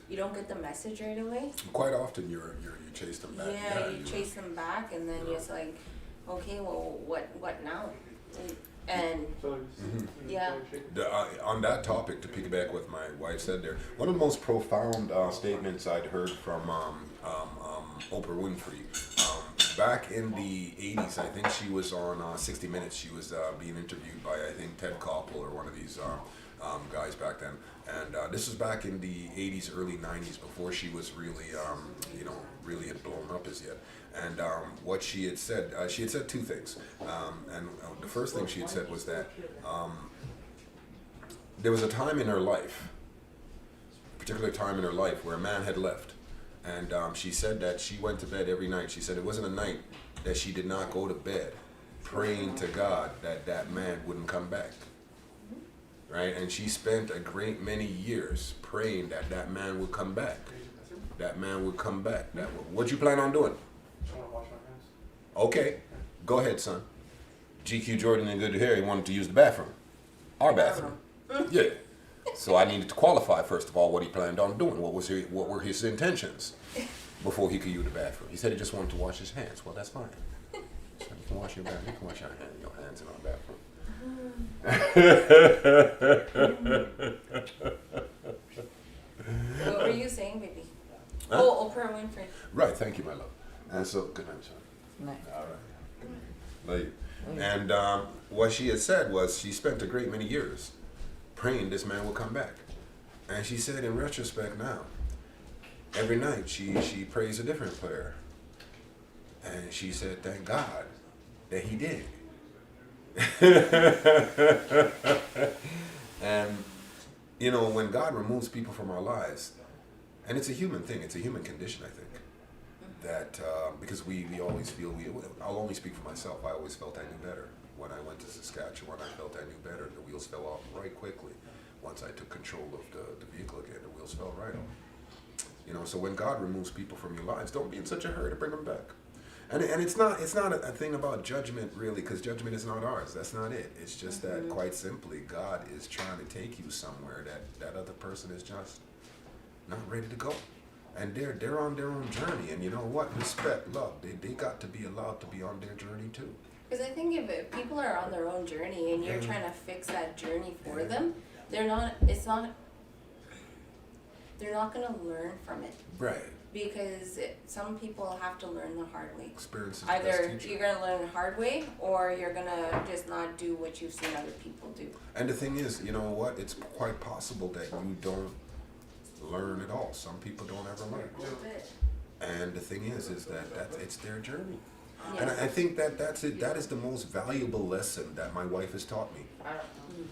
Speaker 2: you don't get the message right away.
Speaker 1: Quite often you chase them back.
Speaker 2: Yeah, you chase them back, and then it's like, okay, well, what now? And yeah,
Speaker 1: On that topic, to piggyback what my wife said there, one of the most profound statements I'd heard from Oprah Winfrey. Back in the 80s, I think she was on 60 Minutes. She was being interviewed by, I think, Ted Koppel or one of these guys back then. And this was back in the 80s, early 90s, before she was really, really had blown up as yet. And what she had said two things. And the first thing she had said was that there was a time in her life, a particular time in her life, where a man had left. And she said that she went to bed every night. She said it wasn't a night that she did not go to bed praying to God that that man wouldn't come back. Right? And she spent a great many years praying that that man would come back. That man would come back. What you plan on doing?
Speaker 4: I want to wash my hands.
Speaker 1: Okay, go ahead, son. GQ Jordan and Good to Hear, he wanted to use the bathroom. Our bathroom. Yeah. So I needed to qualify, first of all, what he planned on doing. What were his intentions before he could use the bathroom? He said he just wanted to wash his hands. Well, that's fine. So you can wash your hands. You can wash your hands in our bathroom.
Speaker 2: what were you saying, baby?
Speaker 1: Huh?
Speaker 2: Oh, Oprah Winfrey.
Speaker 1: Right, thank you, my love. And so, good night, son.
Speaker 5: Nice.
Speaker 1: All right. Late. And what she had said was she spent a great many years praying this man would come back. And she said in retrospect now, every night she prays a different prayer. And she said, thank God that he did. And, you know, when God removes people from our lives, and it's a human thing, it's a human condition, I think, that because we always feel, I'll only speak for myself, I always felt I knew better. When I went to Saskatchewan, I felt I knew better. The wheels fell off right quickly. Once I took control of the vehicle again, the wheels fell right off. You know, so when God removes people from your lives, don't be in such a hurry to bring them back. And it's not a thing about judgment, really, because judgment is not ours. That's not it. It's just that, quite simply, God is trying to take you somewhere that other person is just not ready to go. And they're on their own journey. And you know what? Respect, love. They got to be allowed to be on their journey, too.
Speaker 2: Because I think if people are on their own journey and you're trying to fix that journey for them, they're not going to learn from it.
Speaker 1: Right.
Speaker 2: Because some people have to learn the hard way.
Speaker 1: Experience is the best
Speaker 2: Either
Speaker 1: teacher.
Speaker 2: you're going to learn the hard way or you're going to just not do what you've seen other people do.
Speaker 1: And the thing is, you know what? It's quite possible that you don't learn at all. Some people don't ever learn. And the thing is that it's their journey. And I think that's it. That is the most valuable lesson that my wife has taught me.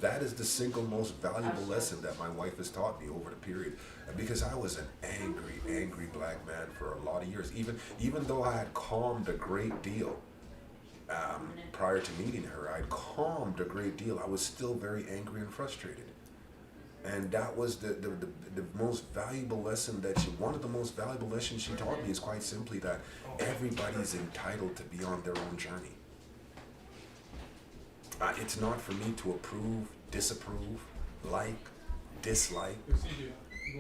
Speaker 1: That is the single most valuable lesson that my wife has taught me over the period. Because I was an angry black man for a lot of years. Even though I had calmed a great deal prior to meeting her, I had calmed a great deal. I was still very angry and frustrated. And that was the most valuable lesson one of the most valuable lessons she taught me is quite simply that everybody's entitled to be on their own journey. It's not for me to approve, disapprove, like, dislike,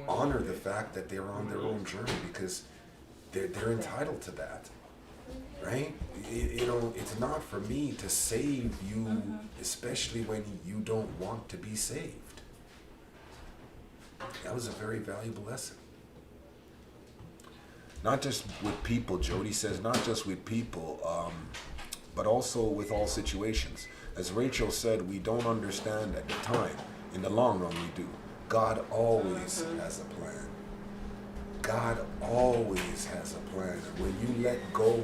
Speaker 1: honor the fact that they're on their own journey because they're entitled to that, right? You know, it's not for me to save you, especially when you don't want to be saved. That was a very valuable lesson. Not just with people, Jody says, not just with people, but also with all situations. As Rachel said, we don't understand at the time. In the long run, we do. God always has a plan. God always has a plan. And when you let go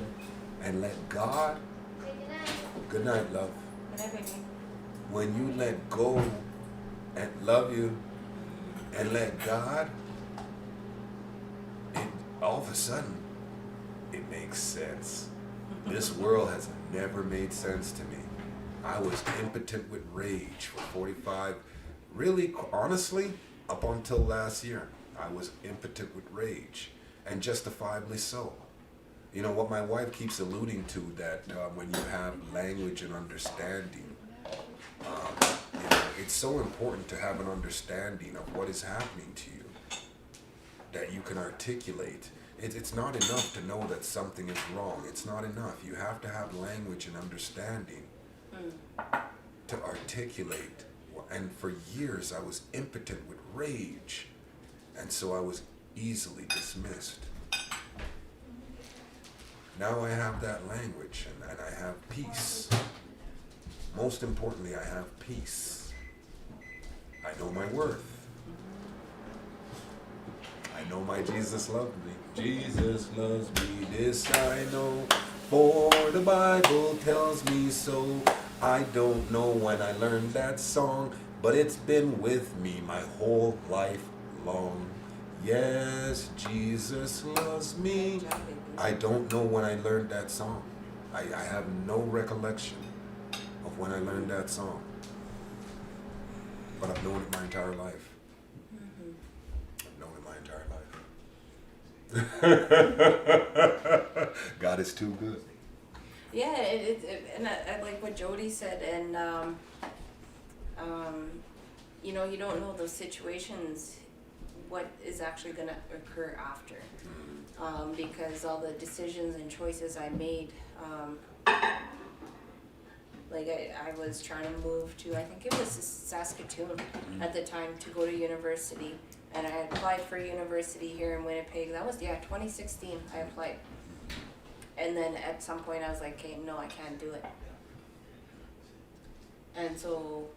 Speaker 1: and let God, good night, love. When you let go and love you and let God, all of a sudden, it makes sense. This world has never made sense to me. I was impotent with rage for 45, really, honestly, up until last year. I was impotent with rage, and justifiably so. You know, what my wife keeps alluding to, that when you have language and understanding, you know, it's so important to have an understanding of what is happening to you, that you can articulate. It's not enough to know that something is wrong. It's not enough. You have to have language and understanding to articulate. And for years I was impotent with rage, and so I was easily dismissed. Now I have that language, and I have peace. Most importantly, I have peace. I know my worth. I know my Jesus loved me. Jesus loves me, this I know, for the Bible tells me so. I don't know when I learned that song, but it's been with me my whole life long. Yes, Jesus loves me. I don't know when I learned that song. I have no recollection of when I learned that song. But I've known it my entire life. I've known it my entire life. God is too good.
Speaker 2: Yeah, and I like what Jody said, and you know, you don't know those situations, what is actually going to occur after, because all the decisions and choices I made, like I was trying to move to, I think it was Saskatoon at the time, to go to university, and I applied for university here in Winnipeg. That was 2016 I applied. And then at some point I was like, okay, no, I can't do it. And so,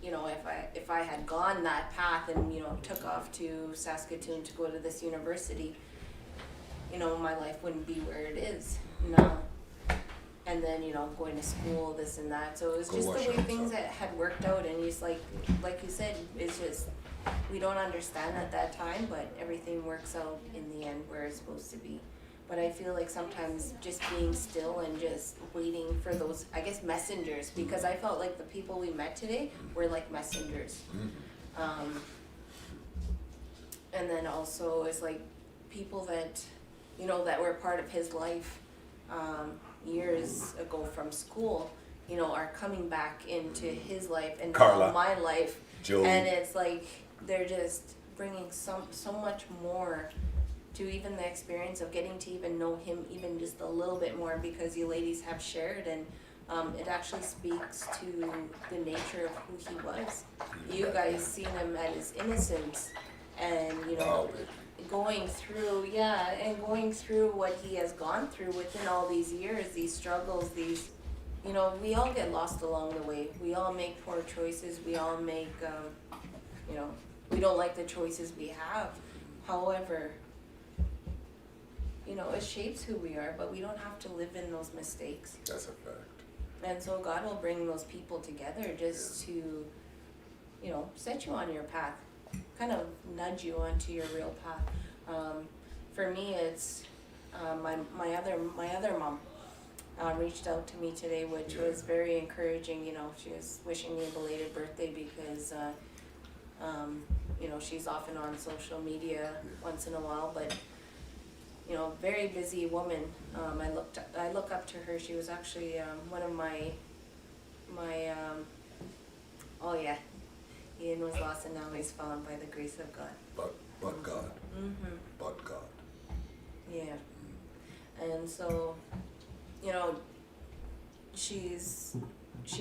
Speaker 2: you know, if I had gone that path and, you know, took off to Saskatoon to go to this university, you know, my life wouldn't be where it is now. And then, you know, going to school, this and that. So it was just the way things that had worked out, and just like you said, it's just, we don't understand at that time, but everything works out in the end where it's supposed to be. But I feel like sometimes just being still and just waiting for those, I guess, messengers, because I felt like the people we met today were like messengers. And then also it's like people that, you know, that were part of his life years ago from school, you know, are coming back into his life and
Speaker 1: Carla,
Speaker 2: my life.
Speaker 1: Joey.
Speaker 2: And it's like they're just bringing so much more to even the experience of getting to even know him even just a little bit more, because you ladies have shared, and it actually speaks to the nature of who he was. You guys seen him at his innocence, and you know, going through what he has gone through within all these years, these struggles, these, you know, we all get lost along the way. We all make poor choices. We all make, you know, we don't like the choices we have. However, you know, it shapes who we are, but we don't have to live in those mistakes.
Speaker 1: That's a fact.
Speaker 2: And so God will bring those people together just to, you know, set you on your path, kind of nudge you onto your real path. For me, it's my other mom reached out to me today, which was very encouraging. You know, she was wishing me a belated birthday because, you know, she's often on social media once in a while, but you know, very busy woman. I look up to her. She was actually one of my oh yeah, Ian was lost and now he's found by the grace of God.
Speaker 1: But God. But God.
Speaker 2: Yeah. And so, you know, she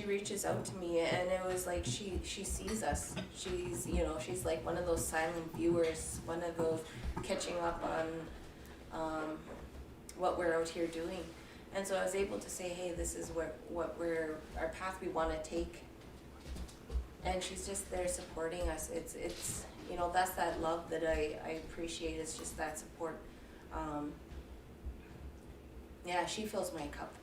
Speaker 2: reaches out to me, and it was like she sees us. She's, you know, she's like one of those silent viewers, one of those catching up on what we're out here doing. And so I was able to say, hey, this is what we're, our path we want to take. And she's just there supporting us. It's you know, that's that love that I appreciate. It's just that support. Yeah, she fills my cup.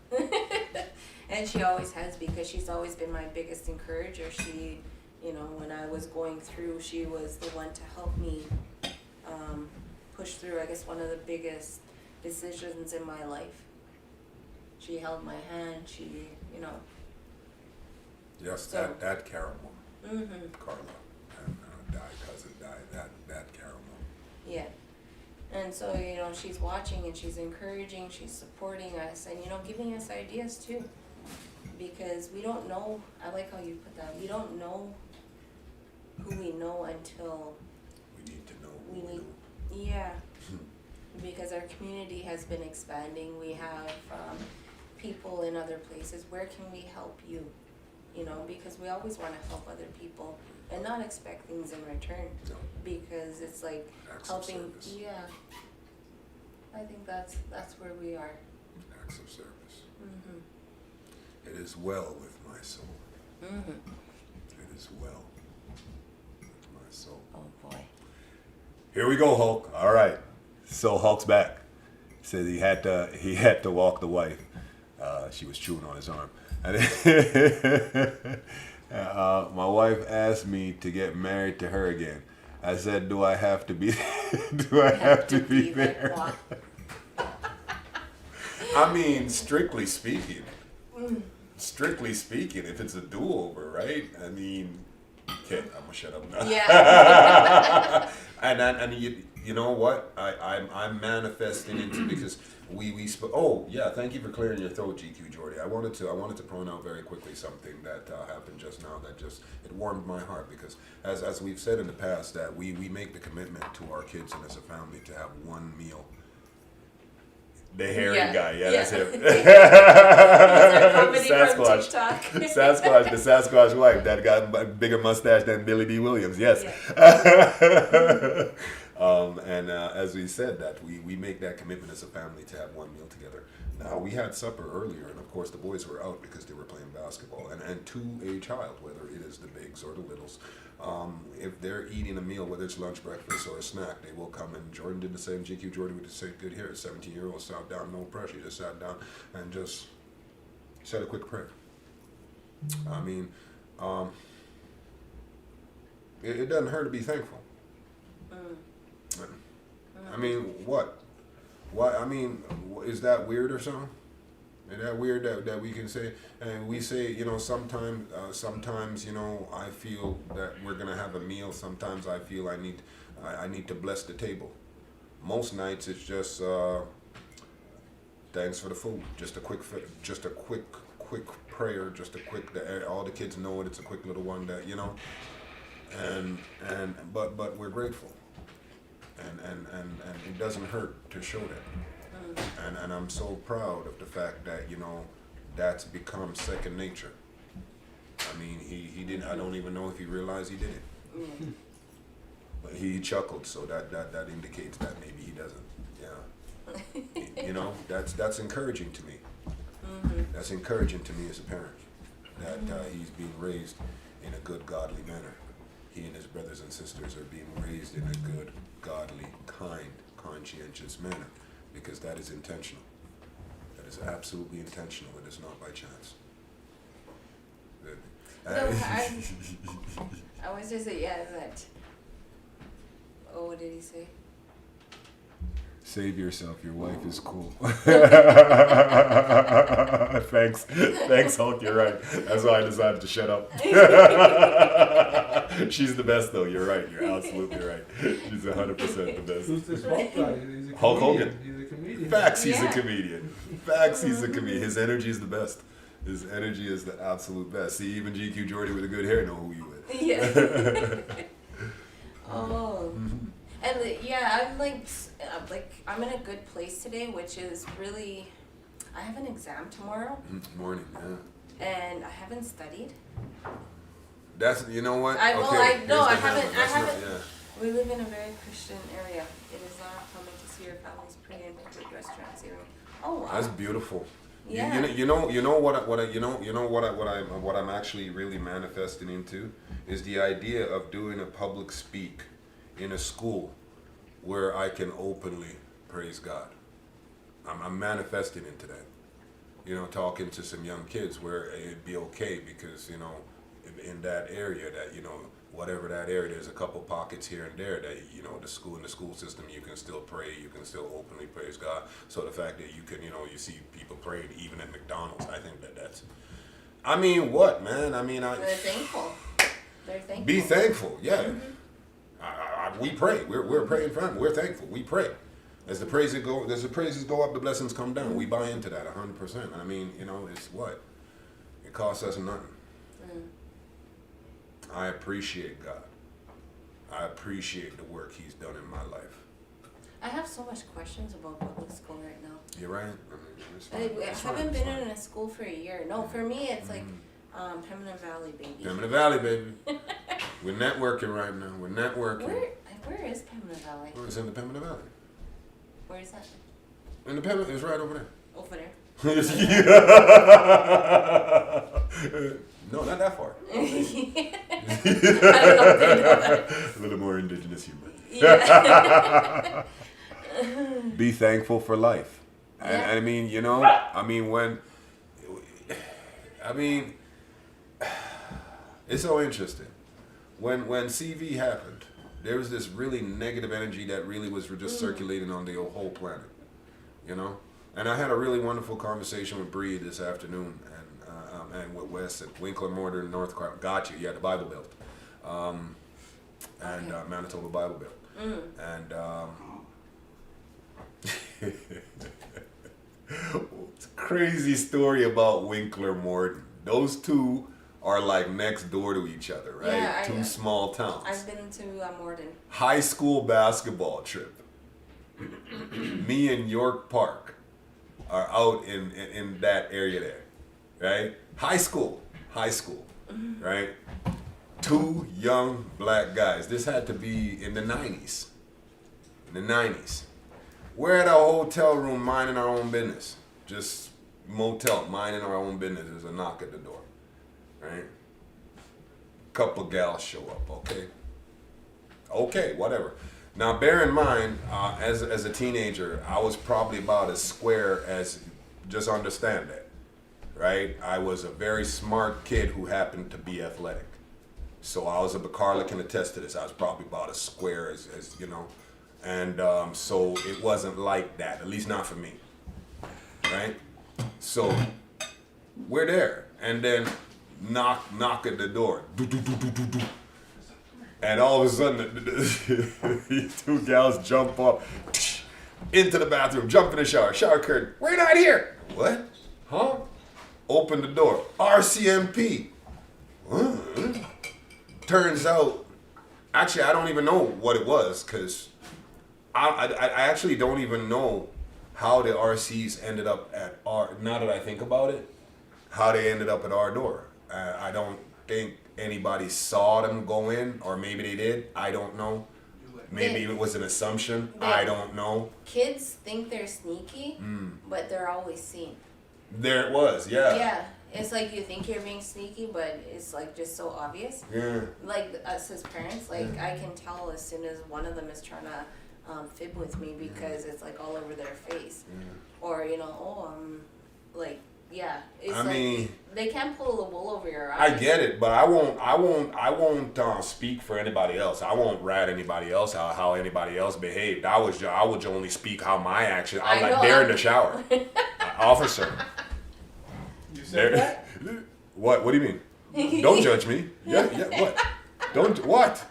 Speaker 2: And she always has, because she's always been my biggest encourager. She, you know, when I was going through, she was the one to help me push through, I guess, one of the biggest decisions in my life. She held my hand. She, you know,
Speaker 1: Yes,
Speaker 2: So-
Speaker 1: that caramel.
Speaker 2: Mm-hmm.
Speaker 1: Carla. And cousin, that caramel.
Speaker 2: Yeah. And so, she's watching and she's encouraging, she's supporting us and, giving us ideas too. Because we don't know, I like how you put that, we don't know who we know until
Speaker 1: We need to know who
Speaker 2: we
Speaker 1: we
Speaker 2: need,
Speaker 1: know.
Speaker 2: yeah. Because our community has been expanding, we have, people in other places, where can we help you? Because we always wanna help other people and not expect things in return.
Speaker 1: No,
Speaker 2: Because it's like
Speaker 1: acts of
Speaker 2: helping,
Speaker 1: service.
Speaker 2: yeah. I think that's where we are.
Speaker 1: Acts of service.
Speaker 2: Mm-hmm.
Speaker 1: It is well with my soul.
Speaker 2: Mm-hmm.
Speaker 1: It is well with my soul.
Speaker 2: Oh boy.
Speaker 1: Here we go, Hulk. All right. So Hulk's back. Says he had to walk the wife. She was chewing on his arm. And my wife asked me to get married to her again. I said, "Do I have to be? Do I have to be there?"
Speaker 2: Like,
Speaker 1: I mean, strictly speaking, if it's a do-over, right? I mean, okay, I'm gonna shut up now.
Speaker 2: yeah.
Speaker 1: And you know what? I'm manifesting into, because we spoke. Oh yeah, thank you for clearing your throat, GQ Jordy. I wanted to point out very quickly something that happened just now that it warmed my heart, because as we've said in the past, that we make the commitment to our kids and as a family to have one meal. The hairy guy, that's him.
Speaker 2: Comedy from
Speaker 1: Sasquatch.
Speaker 2: TikTok.
Speaker 1: The Sasquatch wife that got a bigger mustache than Billy D. Williams. Yes. And as we said, that we make that commitment as a family to have one meal together. Now, we had supper earlier, and of course the boys were out because they were playing basketball. And to a child, whether it is the bigs or the littles, if they're eating a meal, whether it's lunch, breakfast, or a snack, they will come. And Jordan did the same. GQ Jordan would say, "Good here." 17-year-old sat down, no pressure. He just sat down and just said a quick prayer. I mean, it doesn't hurt to be thankful. I mean, what? Why? I mean, is that weird or something? Is that weird that we can say, and we say, sometimes, I feel that we're gonna have a meal. Sometimes I feel I need to bless the table. Most nights it's just thanks for the food. Just a quick prayer. Just a quick. All the kids know it. It's a quick little one that but we're grateful. And it doesn't hurt to show that. And I'm so proud of the fact that, that's become second nature. I mean, he didn't, I don't even know if he realized he did it. But he chuckled, so that indicates that maybe he doesn't. Yeah. That's encouraging to me. That's encouraging to me as a parent, that he's being raised in a good, godly manner. He and his brothers and sisters are being raised in a good, godly, kind, conscientious manner, because that is intentional. That is absolutely intentional. It is not by chance.
Speaker 2: I was just say, that. Oh, what did he say?
Speaker 1: Save yourself. Your wife is cool. Thanks, Hulk. You're right. That's why I decided to shut up. She's the best, though. You're right. You're absolutely right. She's 100% the best.
Speaker 5: Who's this Hulk guy? He's a
Speaker 1: Hulk
Speaker 5: comedian.
Speaker 1: Hogan.
Speaker 5: He's a comedian.
Speaker 1: Facts. He's a
Speaker 2: Yeah.
Speaker 1: comedian. Facts. He's a comedian. His energy is the best. His energy is the absolute best. See, even GQ Jordy with the good hair know who you with.
Speaker 2: Yeah. Oh. And I'm in a good place today, which is really, I have an exam tomorrow,
Speaker 1: Morning. Yeah.
Speaker 2: and I haven't studied.
Speaker 1: That's, you know what?
Speaker 2: I
Speaker 1: here's the
Speaker 2: haven't-
Speaker 1: hammer.
Speaker 2: I
Speaker 1: That's not-
Speaker 2: haven't-
Speaker 1: yeah.
Speaker 2: We live in a very Christian area. It is not common to see your families pray in public restaurants here. Oh wow.
Speaker 1: That's beautiful.
Speaker 2: Yeah.
Speaker 1: You know what I'm actually really manifesting into is the idea of doing a public speak in a school where I can openly praise God. I'm manifesting into that. Talking to some young kids where it'd be okay because, in that area that, whatever that area, there's a couple pockets here and there that, in the school system, you can still pray, you can still openly praise God. So the fact that you can, you see people praying even at McDonald's, I think that's, I mean, what, man? I mean,
Speaker 2: They're thankful. They're thankful.
Speaker 1: be thankful. Yeah. We pray. We're a praying family. We're thankful. We pray. As the praises go up, the blessings come down. We buy into that 100%. I mean, you know, it's what? It costs us nothing. I appreciate God. I appreciate the work He's done in my life.
Speaker 2: I have so much questions about public school right now.
Speaker 1: You're right. I mean, it's fine.
Speaker 2: I
Speaker 1: It's fine.
Speaker 2: haven't
Speaker 1: It's
Speaker 2: been
Speaker 1: fine.
Speaker 2: in a school for a year. No, for me it's like Pembina Valley, baby.
Speaker 1: Pembina Valley, baby. We're networking right now. We're networking.
Speaker 2: Where is Pembina Valley?
Speaker 1: Oh, it's in the Pembina Valley.
Speaker 2: Where is that?
Speaker 1: In the Pembina, it's right over there.
Speaker 2: Over there.
Speaker 1: No, not that far.
Speaker 2: I don't know if they know that.
Speaker 1: A little more indigenous humor.
Speaker 2: Yeah.
Speaker 1: Be thankful for life. And
Speaker 2: Yeah.
Speaker 1: I mean, you know, it's so interesting. When CV happened, there was this really negative energy that really was just circulating on the whole planet, you know. And I had a really wonderful conversation with Bree this afternoon, and with Wes at Winkler Mortar in North Carolina. Got you, yeah, the Bible Belt, and Manitoba Bible Belt, and it's a crazy story about Winkler Morton. Those two are like next door to each other, right?
Speaker 2: Yeah,
Speaker 1: Two small towns.
Speaker 2: I've been to Morden.
Speaker 1: High school basketball trip. Me and York Park are out in that area there, right? High school, right? Two young black guys. This had to be in the 90s. We're at a hotel room minding our own business. Just motel, minding our own business. There's a knock at the door, right? Couple gals show up, okay, whatever. Now, bear in mind, as a teenager, I was probably about as square as, just understand that, right? I was a very smart kid who happened to be athletic. So Carla can attest to this, I was probably about as square as you know. And so it wasn't like that, at least not for me, right? So we're there, and then knock at the door. Do, do, do, do, do, do. And all of a sudden, these two gals jump up into the bathroom, jump in the shower curtain. We're not here. What? Huh? Open the door. RCMP. Turns out, actually, I don't even know what it was, because I actually don't even know how the RCs ended up at our, now that I think about it, how they ended up at our door. I don't think anybody saw them go in, or maybe they did. I don't know. Maybe it was an assumption. I don't know.
Speaker 2: Kids think they're sneaky, but they're always seen.
Speaker 1: There it was, yeah.
Speaker 2: Yeah. It's like you think you're being sneaky, but it's like just so obvious.
Speaker 1: Yeah.
Speaker 2: Like us as parents, like I can tell as soon as one of them is trying to fib with me because it's like all over their face. Or, you know, like, yeah. It's
Speaker 1: I mean,
Speaker 2: they can't pull the wool over your
Speaker 1: I
Speaker 2: eyes.
Speaker 1: get it, but I won't speak for anybody else. I won't rat anybody else out how anybody else behaved. I would only speak how my actions. I'm like, they're in the shower, officer.
Speaker 4: You said that?
Speaker 1: What? What do you mean? Don't judge me. Yeah. What? Don't what?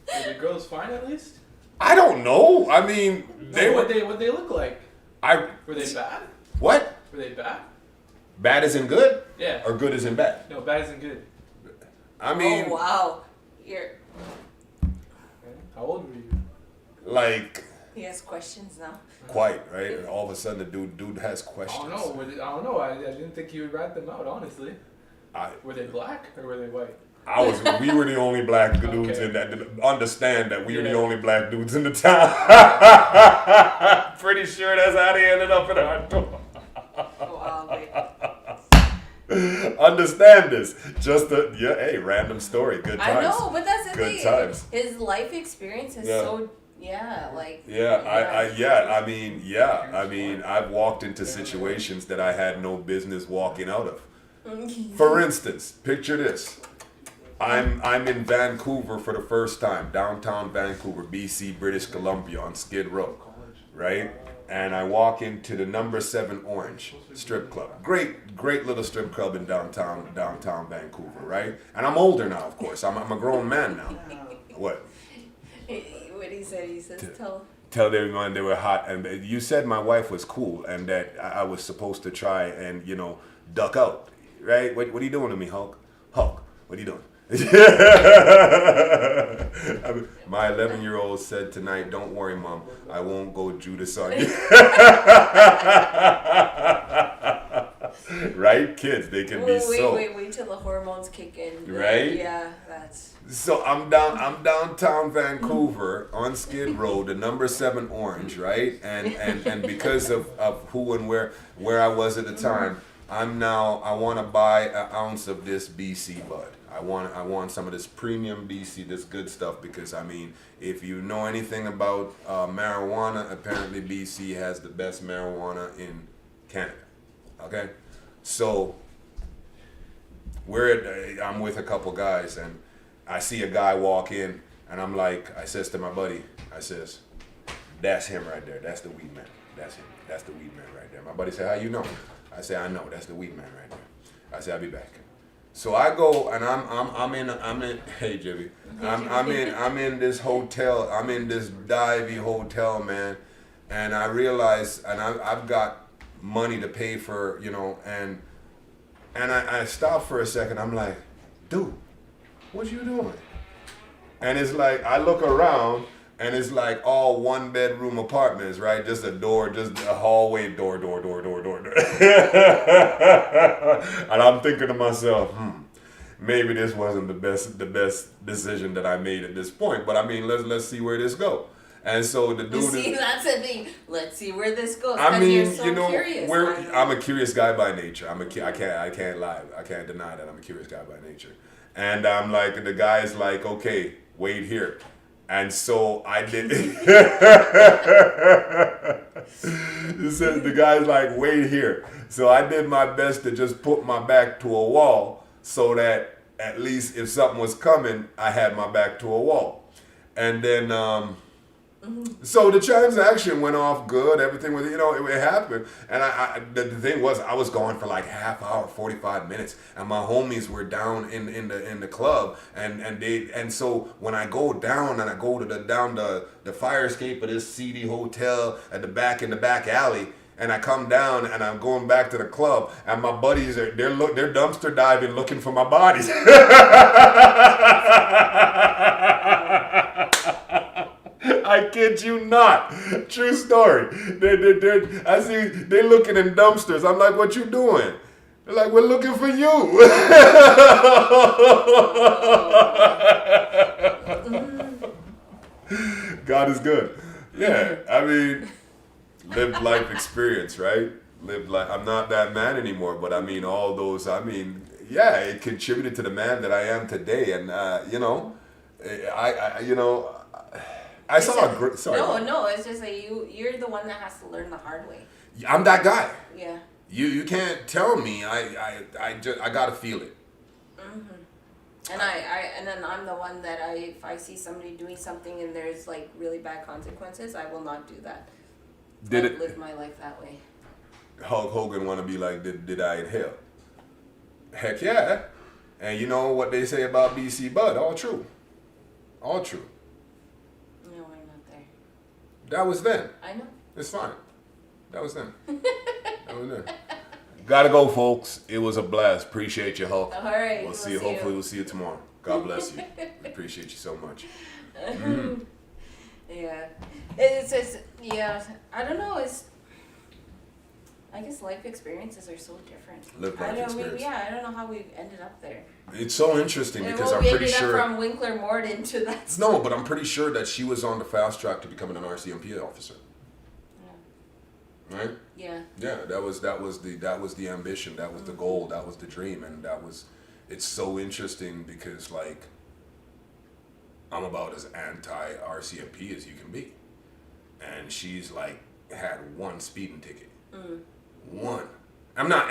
Speaker 4: Were the girls fine at least?
Speaker 1: I don't know. I mean,
Speaker 4: What they look like? Were they bad?
Speaker 1: What?
Speaker 4: Were they bad?
Speaker 1: Bad as in good,
Speaker 4: Yeah.
Speaker 1: or good as in bad?
Speaker 4: No, bad isn't good.
Speaker 1: I mean,
Speaker 2: Oh, wow. You're.
Speaker 4: How old were you?
Speaker 1: like,
Speaker 2: He has questions now.
Speaker 1: quite right. And all of a sudden, the dude has
Speaker 4: I
Speaker 1: questions.
Speaker 4: don't know. I didn't think you would rat them out, honestly.
Speaker 1: I-
Speaker 4: Were they black or were they white?
Speaker 1: We were the only black dudes
Speaker 4: Okay.
Speaker 1: in that. Understand that we were the
Speaker 4: Yeah.
Speaker 1: only black dudes in the town. Pretty sure that's how they ended up in our door.
Speaker 2: Wow, babe.
Speaker 1: Understand this. Hey, random story. Good times.
Speaker 2: I know, but that's the
Speaker 1: Good
Speaker 2: thing.
Speaker 1: times.
Speaker 2: His life experience is
Speaker 1: Yeah.
Speaker 2: so, like.
Speaker 1: I mean, I've walked into situations that I had no business walking out of. For instance, picture this. I'm in Vancouver for the first time, downtown Vancouver, BC, British Columbia, on Skid Row, right? and I walk into the number 7 Orange strip club. Great little strip club in downtown Vancouver, right? And I'm older now, of course. I'm a grown man now. What?
Speaker 2: What he says,
Speaker 1: Tell everyone they were hot, and you said my wife was cool, and that I was supposed to try and duck out, right? What are you doing to me, Hulk? Hulk, what are you doing? I mean, my 11-year-old said tonight, "Don't worry, Mom, I won't go Judas on you." Right? Kids, they can be so.
Speaker 2: Wait till the hormones kick in.
Speaker 1: Right?
Speaker 2: Yeah, that's.
Speaker 1: So I'm downtown Vancouver on Skid Row, the number 7 Orange, right? And because of who and where I was at the time, I want to buy an ounce of this BC bud. I want some of this premium BC, this good stuff, because I mean, if you know anything about marijuana, apparently BC has the best marijuana in Canada. Okay, so I'm with a couple guys, and I see a guy walk in, and I says to my buddy, I says, "That's him right there. That's the weed man. That's him. That's the weed man right there." My buddy said, "How you know?" I say, "I know. That's the weed man right there." I say, "I'll be back." So I go, and I'm in. Hey, Jibby. I'm in this hotel. I'm in this divey hotel, man, and I realize, and I've got money to pay for, and I stop for a second. I'm like, "Dude, what you doing?" And it's like I look around, and it's like all 1-bedroom apartments, right? Just a door, just a hallway door. And I'm thinking to myself, maybe this wasn't the best decision that I made at this point. But I mean, let's see where this goes. And so the dude.
Speaker 2: See, that's the thing. Let's see where this goes.
Speaker 1: I mean,
Speaker 2: you're so curious.
Speaker 1: I'm a curious guy by nature. I can't lie. I can't deny that I'm a curious guy by nature. And I'm like, the guy's like, "Okay, wait here." And so I did. The guy's like, "Wait here." So I did my best to just put my back to a wall, so that at least if something was coming, I had my back to a wall. And then, so the transaction went off good. Everything was, it happened. And the thing was, I was gone for like half hour, 45 minutes, and my homies were down in the club, and so when I go down and I go to the fire escape of this seedy hotel at in the back alley. And I come down and I'm going back to the club, and my buddies they're dumpster diving looking for my bodies. I kid you not. True story. I see they looking in dumpsters. I'm like, "What you doing?" They're like, "We're looking for you." God is good. Yeah, I mean, lived life experience, right? Lived life. I'm not that man anymore, but I mean, all those. I mean, yeah, it contributed to the man that I am today, and I saw a great. Sorry.
Speaker 2: No. It's just like you're the one that has to learn the hard way.
Speaker 1: I'm that guy.
Speaker 2: Yeah.
Speaker 1: You can't tell me. I gotta feel it.
Speaker 2: And then I'm the one that if I see somebody doing something and there's like really bad consequences, I will not do that. Live my life that way.
Speaker 1: Hulk Hogan want to be like, did I inhale? Heck yeah. And you know what they say about BC Bud? All true. All true.
Speaker 2: No, I'm not there.
Speaker 1: That was then.
Speaker 2: I know.
Speaker 1: It's fine. That was then. Gotta go, folks. It was a blast. Appreciate you, Hulk.
Speaker 2: All right.
Speaker 1: We'll see you. Hopefully we'll see you tomorrow. God bless you. Appreciate you so much.
Speaker 2: Yeah. It's yeah. I don't know. I guess life experiences are so different.
Speaker 1: I don't
Speaker 2: know how we ended up there.
Speaker 1: It's so interesting because I'm pretty sure.
Speaker 2: From Winkler Morden to that.
Speaker 1: No, but I'm pretty sure that she was on the fast track to becoming an RCMP officer. Right?
Speaker 2: Yeah.
Speaker 1: Yeah, that was the ambition, that was the goal, that was the dream, and it's so interesting because like I'm about as anti-RCMP as you can be. And she's like had one speeding ticket. One. I'm not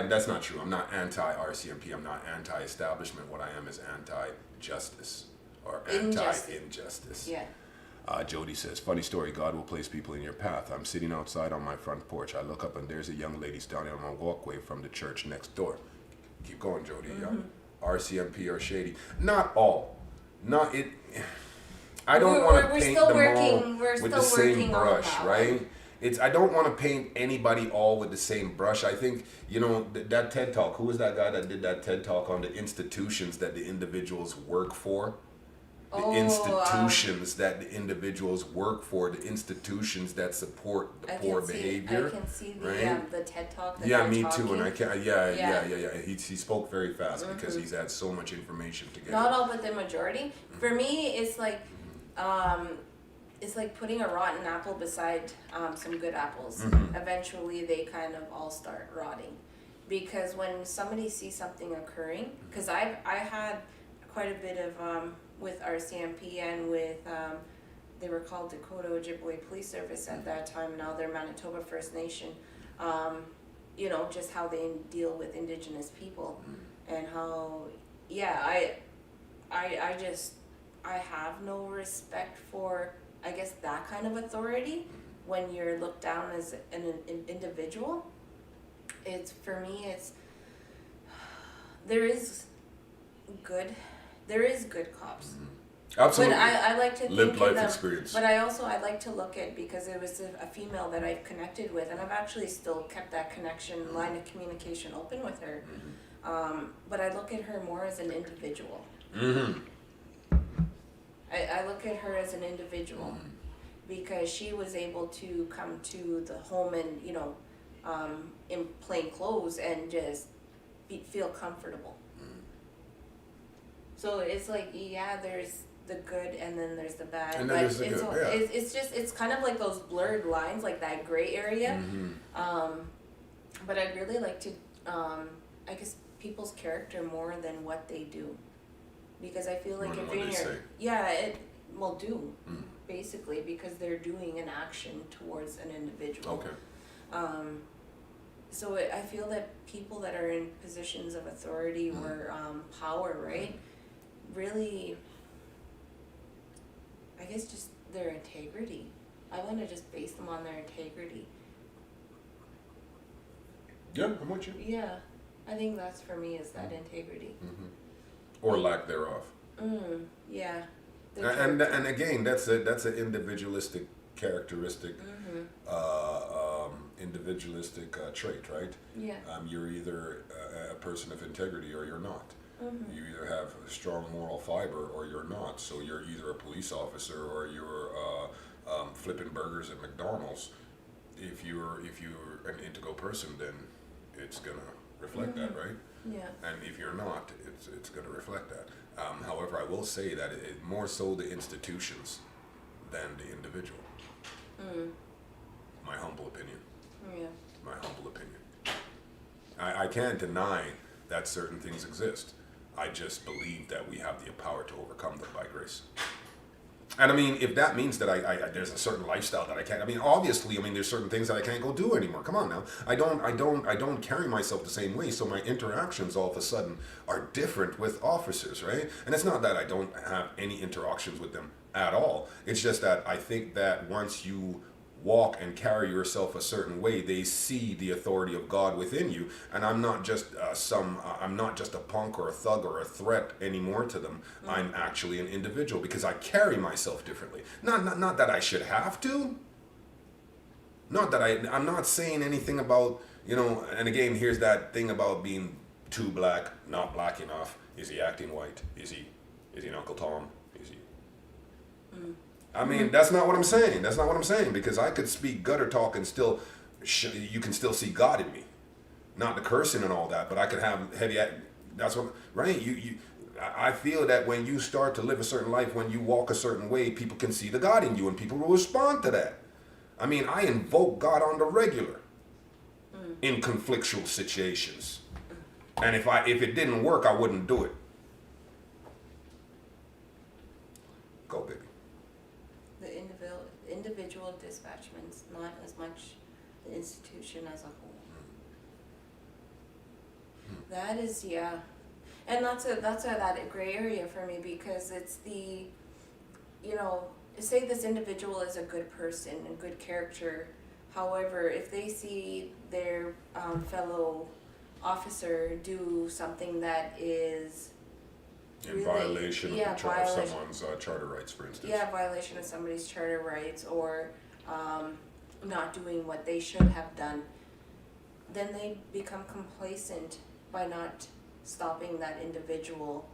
Speaker 1: that's not true. I'm not anti-RCMP, I'm not anti-establishment. What I am is anti-justice or anti-injustice.
Speaker 2: Yeah.
Speaker 1: Jody says, funny story, God will place people in your path. I'm sitting outside on my front porch. I look up and there's a young lady standing on my walkway from the church next door. Keep going, Jody. RCMP are shady. Not all. Not it. I don't want to paint them all with the same brush, right? I don't want to paint anybody all with the same brush. I think, that TED Talk, who was that guy that did that TED Talk on the institutions that the individuals work for? Institutions that the individuals work for, the institutions that support the poor behavior.
Speaker 2: I can see the TED Talk.
Speaker 1: Me too, and I can't. Yeah. He spoke very fast because he's had so much information together.
Speaker 2: Not all, but the majority. For me, it's like putting a rotten apple beside some good apples. Eventually, they kind of all start rotting, because when somebody sees something occurring, because I had quite a bit of with RCMP and with they were called Dakota Ojibwe Police Service at that time. Now they're Manitoba First Nation. Just how they deal with Indigenous people, and how I have no respect for, I guess, that kind of authority when you're looked down as an individual. For me, there is good cops.
Speaker 1: Absolutely.
Speaker 2: But I like to
Speaker 1: live
Speaker 2: think
Speaker 1: life
Speaker 2: of them,
Speaker 1: experience.
Speaker 2: But I like to look at, because it was a female that I've connected with, and I've actually still kept that connection, line of communication open with her. But I look at her more as an individual. I look at her as an individual, because she was able to come to the home and, in plain clothes and just feel comfortable. So it's like, there's the good and then there's the bad.
Speaker 1: And then
Speaker 2: but it's kind of like those blurred lines, like that gray area. But I'd really like to, I guess, people's character more than what they do. Because I feel like if you're basically, because they're doing an action towards an individual.
Speaker 1: Okay.
Speaker 2: So I feel that people that are in positions of authority or power, right, really, I guess, just their integrity. I want to just base them on their integrity.
Speaker 1: Yeah, I'm with you.
Speaker 2: Yeah, I think that's, for me, is that integrity.
Speaker 1: Or lack thereof.
Speaker 2: Yeah.
Speaker 1: And again, that's an individualistic characteristic, individualistic trait, right?
Speaker 2: Yeah.
Speaker 1: You're either a person of integrity or you're not. You either have a strong moral fiber or you're not. So you're either a police officer or you're flipping burgers at McDonald's. If you're an integral person, then it's gonna reflect that, right?
Speaker 2: Yeah.
Speaker 1: And if you're not, it's gonna reflect that. However, I will say that it more so the institutions than the individual. My humble opinion.
Speaker 2: Yeah.
Speaker 1: My humble opinion. I can't deny that certain things exist. I just believe that we have the power to overcome them by grace. And I mean, if that means that I there's a certain lifestyle that I can't, obviously, there's certain things that I can't go do anymore. Come on now. I don't carry myself the same way, so my interactions all of a sudden are different with officers, right? And it's not that I don't have any interactions with them at all. It's just that I think that once you walk and carry yourself a certain way, they see the authority of God within you, and I'm not just I'm not just a punk or a thug or a threat anymore to them. I'm actually an individual because I carry myself differently. Not that I should have to. Not that I'm not saying anything about, and again, here's that thing about being too black, not black enough. Is he acting white? Is he an Uncle Tom? Is he? That's not what I'm saying. That's not what I'm saying, because I could speak gutter talk and still, you can still see God in me. Not the cursing and all that, but I could have heavy, that's what, right? I feel that when you start to live a certain life, when you walk a certain way, people can see the God in you and people will respond to that. I invoke God on the regular in conflictual situations. And if it didn't work, I wouldn't do it. Go, baby.
Speaker 2: The individual dispatchments, not as much the institution as a whole. That is, and that's that gray area for me, because it's the, say this individual is a good person and good character. However, if they see their fellow officer do something that is
Speaker 1: In
Speaker 2: really,
Speaker 1: violation
Speaker 2: yeah,
Speaker 1: of someone's charter rights, for instance.
Speaker 2: yeah, violation of somebody's charter rights, or not doing what they should have done, then they become complacent by not stopping that individual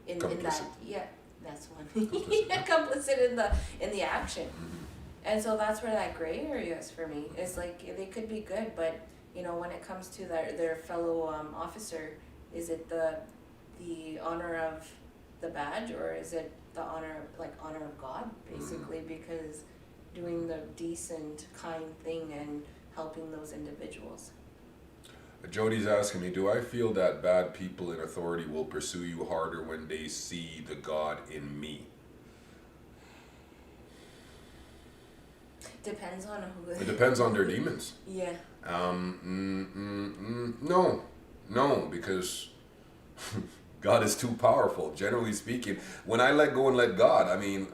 Speaker 2: in that,
Speaker 1: Complicit.
Speaker 2: yeah, that's one.
Speaker 1: Complicit, yeah.
Speaker 2: Complicit in the action.
Speaker 1: Mhm.
Speaker 2: And so that's where that gray area is for me. It's like they could be good, but you know, when it comes to their fellow officer, is it the honor of the badge, or is it the honor of God, basically? Because doing the decent, kind thing and helping those individuals.
Speaker 1: Jody's asking me, do I feel that bad people in authority will pursue you harder when they see the God in me?
Speaker 2: Depends on who.
Speaker 1: It depends on their demons.
Speaker 2: Yeah.
Speaker 1: No, because God is too powerful. Generally speaking, when I let go and let God, I mean,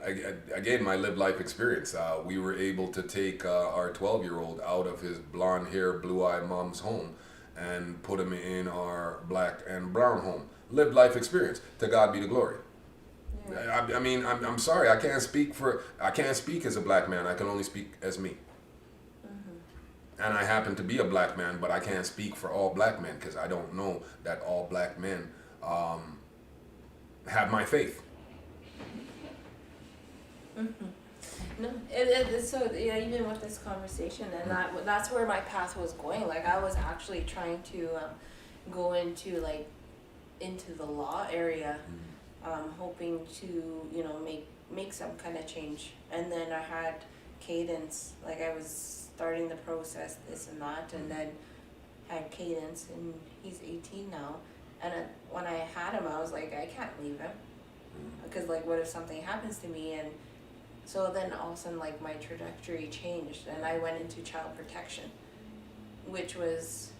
Speaker 1: again, my lived life experience. We were able to take our 12-year-old out of his blonde hair, blue-eyed mom's home and put him in our black and brown home. Lived life experience. To God be the glory.
Speaker 2: Yeah.
Speaker 1: I mean, I'm sorry. I can't speak as a black man. I can only speak as me. And I happen to be a black man, but I can't speak for all black men because I don't know that all black men have my faith.
Speaker 2: No, so yeah, even with this conversation, and that's where my path was going. Like, I was actually trying to go into the law area, hoping to, you know, make some kind of change. And then I had Cadence, like I was starting the process, this and that, and then had Cadence, and he's 18 now. And when I had him, I was like, I can't leave him, because like, what if something happens to me? And so then all of a sudden, like, my trajectory changed, and I went into child protection, which was,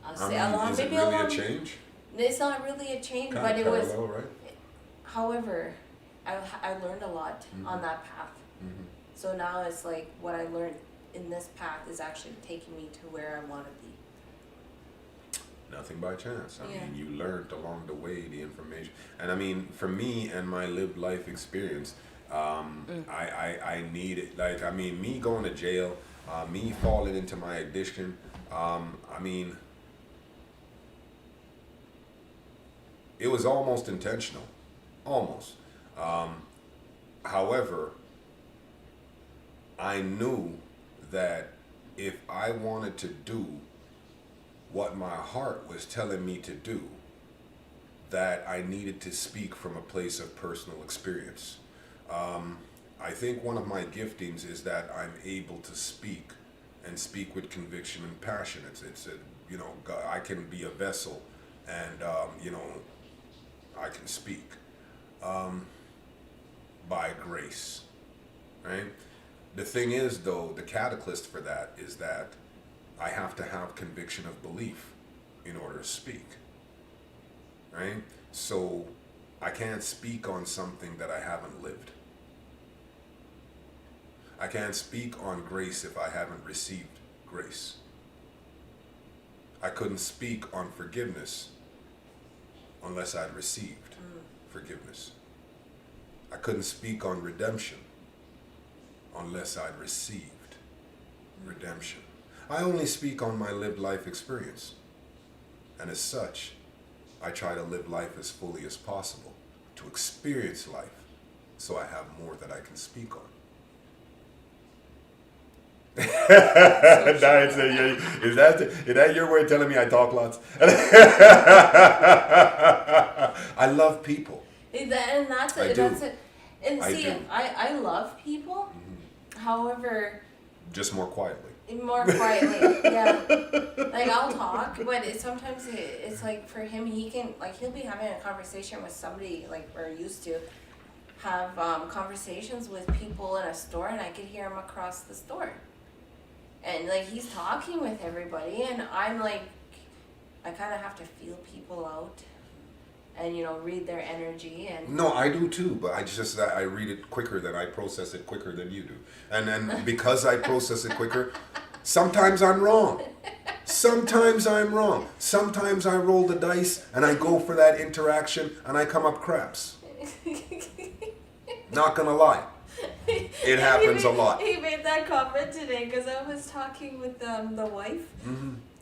Speaker 2: I'll say,
Speaker 1: is it really a change?
Speaker 2: It's not really a change,
Speaker 1: Kind
Speaker 2: but
Speaker 1: of
Speaker 2: it was.
Speaker 1: parallel, right?
Speaker 2: However, I learned a lot on that path.
Speaker 1: Mhm.
Speaker 2: So now it's like what I learned in this path is actually taking me to where I want to be.
Speaker 1: Nothing by chance. I
Speaker 2: Yeah.
Speaker 1: mean, you learned along the way the information. And I mean, for me and my lived life experience, I need it. Like, I mean, me going to jail, me falling into my addiction, I mean, it was almost intentional. Almost. However, I knew that if I wanted to do what my heart was telling me to do, that I needed to speak from a place of personal experience. I think one of my giftings is that I'm able to speak and speak with conviction and passion. It's you know, I can be a vessel, and you know, I can speak by grace, right? The thing is, though, the catalyst for that is that I have to have conviction of belief in order to speak, right? So I can't speak on something that I haven't lived. I can't speak on grace if I haven't received grace. I couldn't speak on forgiveness unless I'd received forgiveness. I couldn't speak on redemption unless I'd received redemption. I only speak on my lived life experience. And as such, I try to live life as fully as possible, to experience life, so I have more that I can speak on. Is that your way of telling me I talk lots? I love people.
Speaker 2: And that's
Speaker 1: I
Speaker 2: it.
Speaker 1: do.
Speaker 2: That's it. And
Speaker 1: I
Speaker 2: see,
Speaker 1: do.
Speaker 2: I love people. However,
Speaker 1: Just more quietly.
Speaker 2: more quietly, yeah. Like, I'll talk, but sometimes it's like, for him, he'll be having a conversation with somebody, like, or used to have conversations with people in a store, and I could hear him across the store. And like, he's talking with everybody, and I'm like, I kind of have to feel people out. and read their energy and.
Speaker 1: No, I do too, but I read it quicker than I process it quicker than you do. And then because I process it quicker, sometimes I'm wrong. Sometimes I'm wrong. Sometimes I roll the dice and I go for that interaction and I come up craps. Not gonna lie. It happens a lot.
Speaker 2: He made that comment today because I was talking with the wife,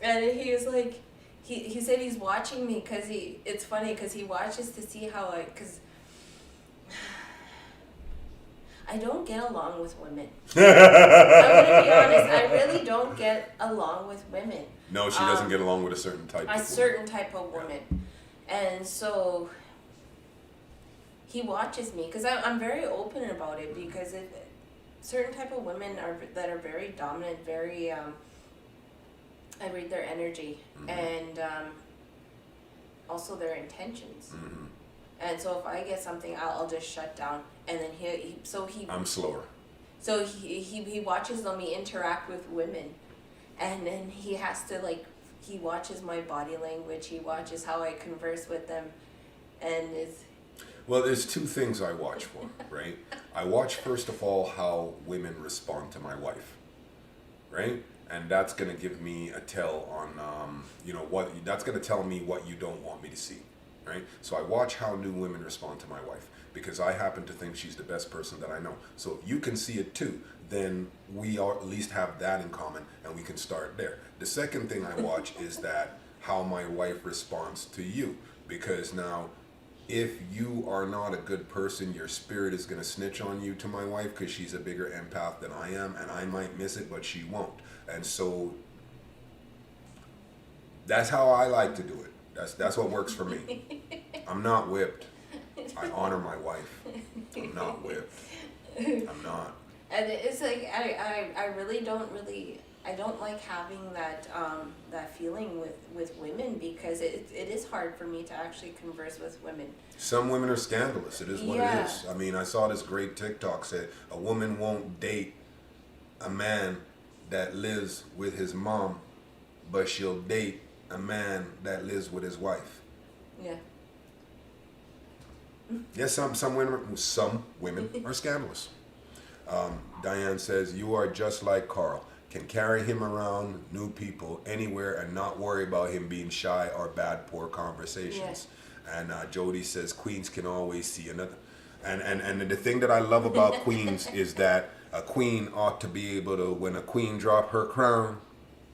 Speaker 2: and he was like, he said he's watching me because it's funny because he watches to see how because I don't get along with women. I'm gonna be honest, I really don't get along with women.
Speaker 1: No, she doesn't get along with a certain type of woman.
Speaker 2: A certain type of woman, and so. He watches me because I'm very open about it because certain type of women that are very dominant, very I read their energy and also their intentions. And so if I get something, I'll just shut down. And then
Speaker 1: I'm slower.
Speaker 2: So he watches me interact with women, and then he has to he watches my body language. He watches how I converse with them, and is.
Speaker 1: Well, there's two things I watch for, right? I watch, first of all, how women respond to my wife, right? And that's going to give me a tell on, that's going to tell me what you don't want me to see, right? So I watch how new women respond to my wife because I happen to think she's the best person that I know. So if you can see it too, then we at least have that in common and we can start there. The second thing I watch is that how my wife responds to you, because now, if you are not a good person, your spirit is going to snitch on you to my wife because she's a bigger empath than I am, and I might miss it, but she won't. And so that's how I like to do it. That's what works for me. I'm not whipped. I honor my wife. I'm not whipped. I'm not.
Speaker 2: And it's like I really don't I don't like having that that feeling with women because it is hard for me to actually converse with women.
Speaker 1: Some women are scandalous. It is what it is. I mean, I saw this great TikTok said a woman won't date a man that lives with his mom, but she'll date a man that lives with his wife.
Speaker 2: Yeah.
Speaker 1: Yes, some women are scandalous. Diane says, you are just like Carl. Can carry him around new people anywhere and not worry about him being shy or bad, poor conversations. Yeah. And Jody says, queens can always see another. And the thing that I love about queens is that a queen ought to be able to, when a queen drop her crown,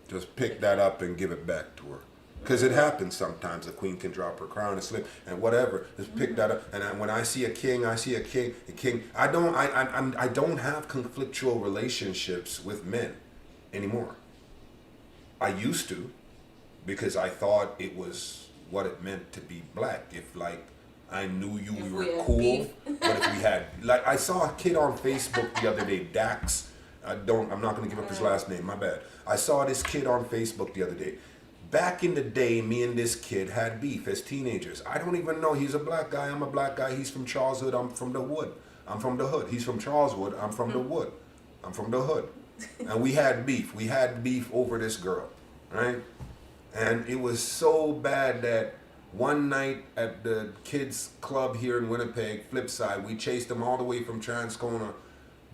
Speaker 1: just pick that up and give it back to her. Because it happens sometimes. A queen can drop her crown and slip and whatever. Just pick that up. And when I see a king, I see a king. I don't have conflictual relationships with men anymore. I used to, because I thought it was what it meant to be black. If I knew you, we were cool. But if we had, I saw a kid on Facebook the other day, Dax. I'm not going to give up his last name. My bad. I saw this kid on Facebook the other day. Back in the day, me and this kid had beef as teenagers. I don't even know. He's a black guy. I'm a black guy. He's from Charleswood. I'm from the Wood. I'm from the hood. He's from Charleswood. I'm from the Wood. I'm from the hood. And we had beef. We had beef over this girl, right? And it was so bad that one night at the kids' club here in Winnipeg, Flipside, we chased him all the way from Transcona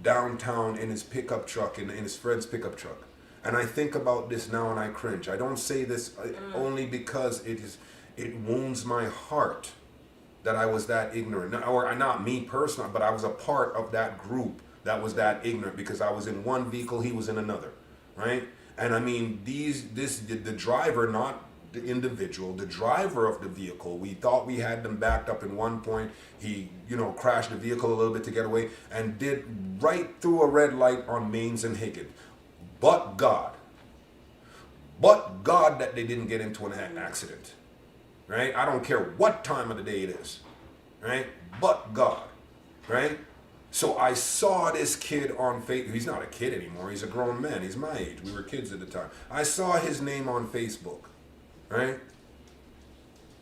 Speaker 1: downtown in his pickup truck, in his friend's pickup truck. And I think about this now and I cringe. I don't say this only because it wounds my heart that I was that ignorant. Or not me personally, but I was a part of that group that was that ignorant because I was in one vehicle, he was in another, right? And I mean, the driver, not the individual, the driver of the vehicle, we thought we had them backed up in one point. He, crashed the vehicle a little bit to get away and did right through a red light on Mains and Higgins. But God that they didn't get into an accident, right? I don't care what time of the day it is, right? But God, right? So I saw this kid on Facebook. He's not a kid anymore. He's a grown man. He's my age. We were kids at the time. I saw his name on Facebook, right?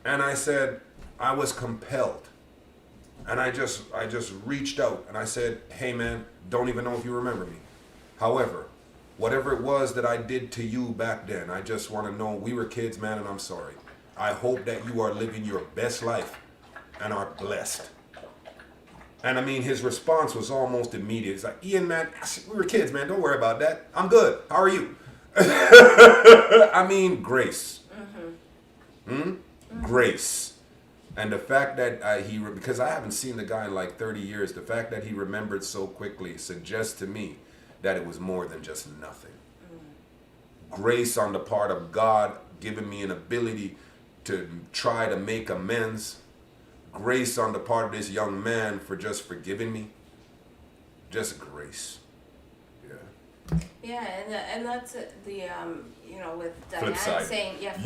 Speaker 1: And I said, I was compelled. And I just reached out and I said, hey man, don't even know if you remember me. However, whatever it was that I did to you back then, I just want to know, we were kids, man, and I'm sorry. I hope that you are living your best life and are blessed. And I mean, his response was almost immediate. It's like, Ian, man, we were kids, man. Don't worry about that. I'm good. How are you? I mean, grace. Grace. And the fact that because I haven't seen the guy in like 30 years, the fact that he remembered so quickly suggests to me that it was more than just nothing. Grace on the part of God giving me an ability to try to make amends. Grace on the part of this young man for just forgiving me. Just grace. Yeah.
Speaker 2: Yeah, and that's the you know, with Diane
Speaker 1: Flip side.
Speaker 2: saying, yeah,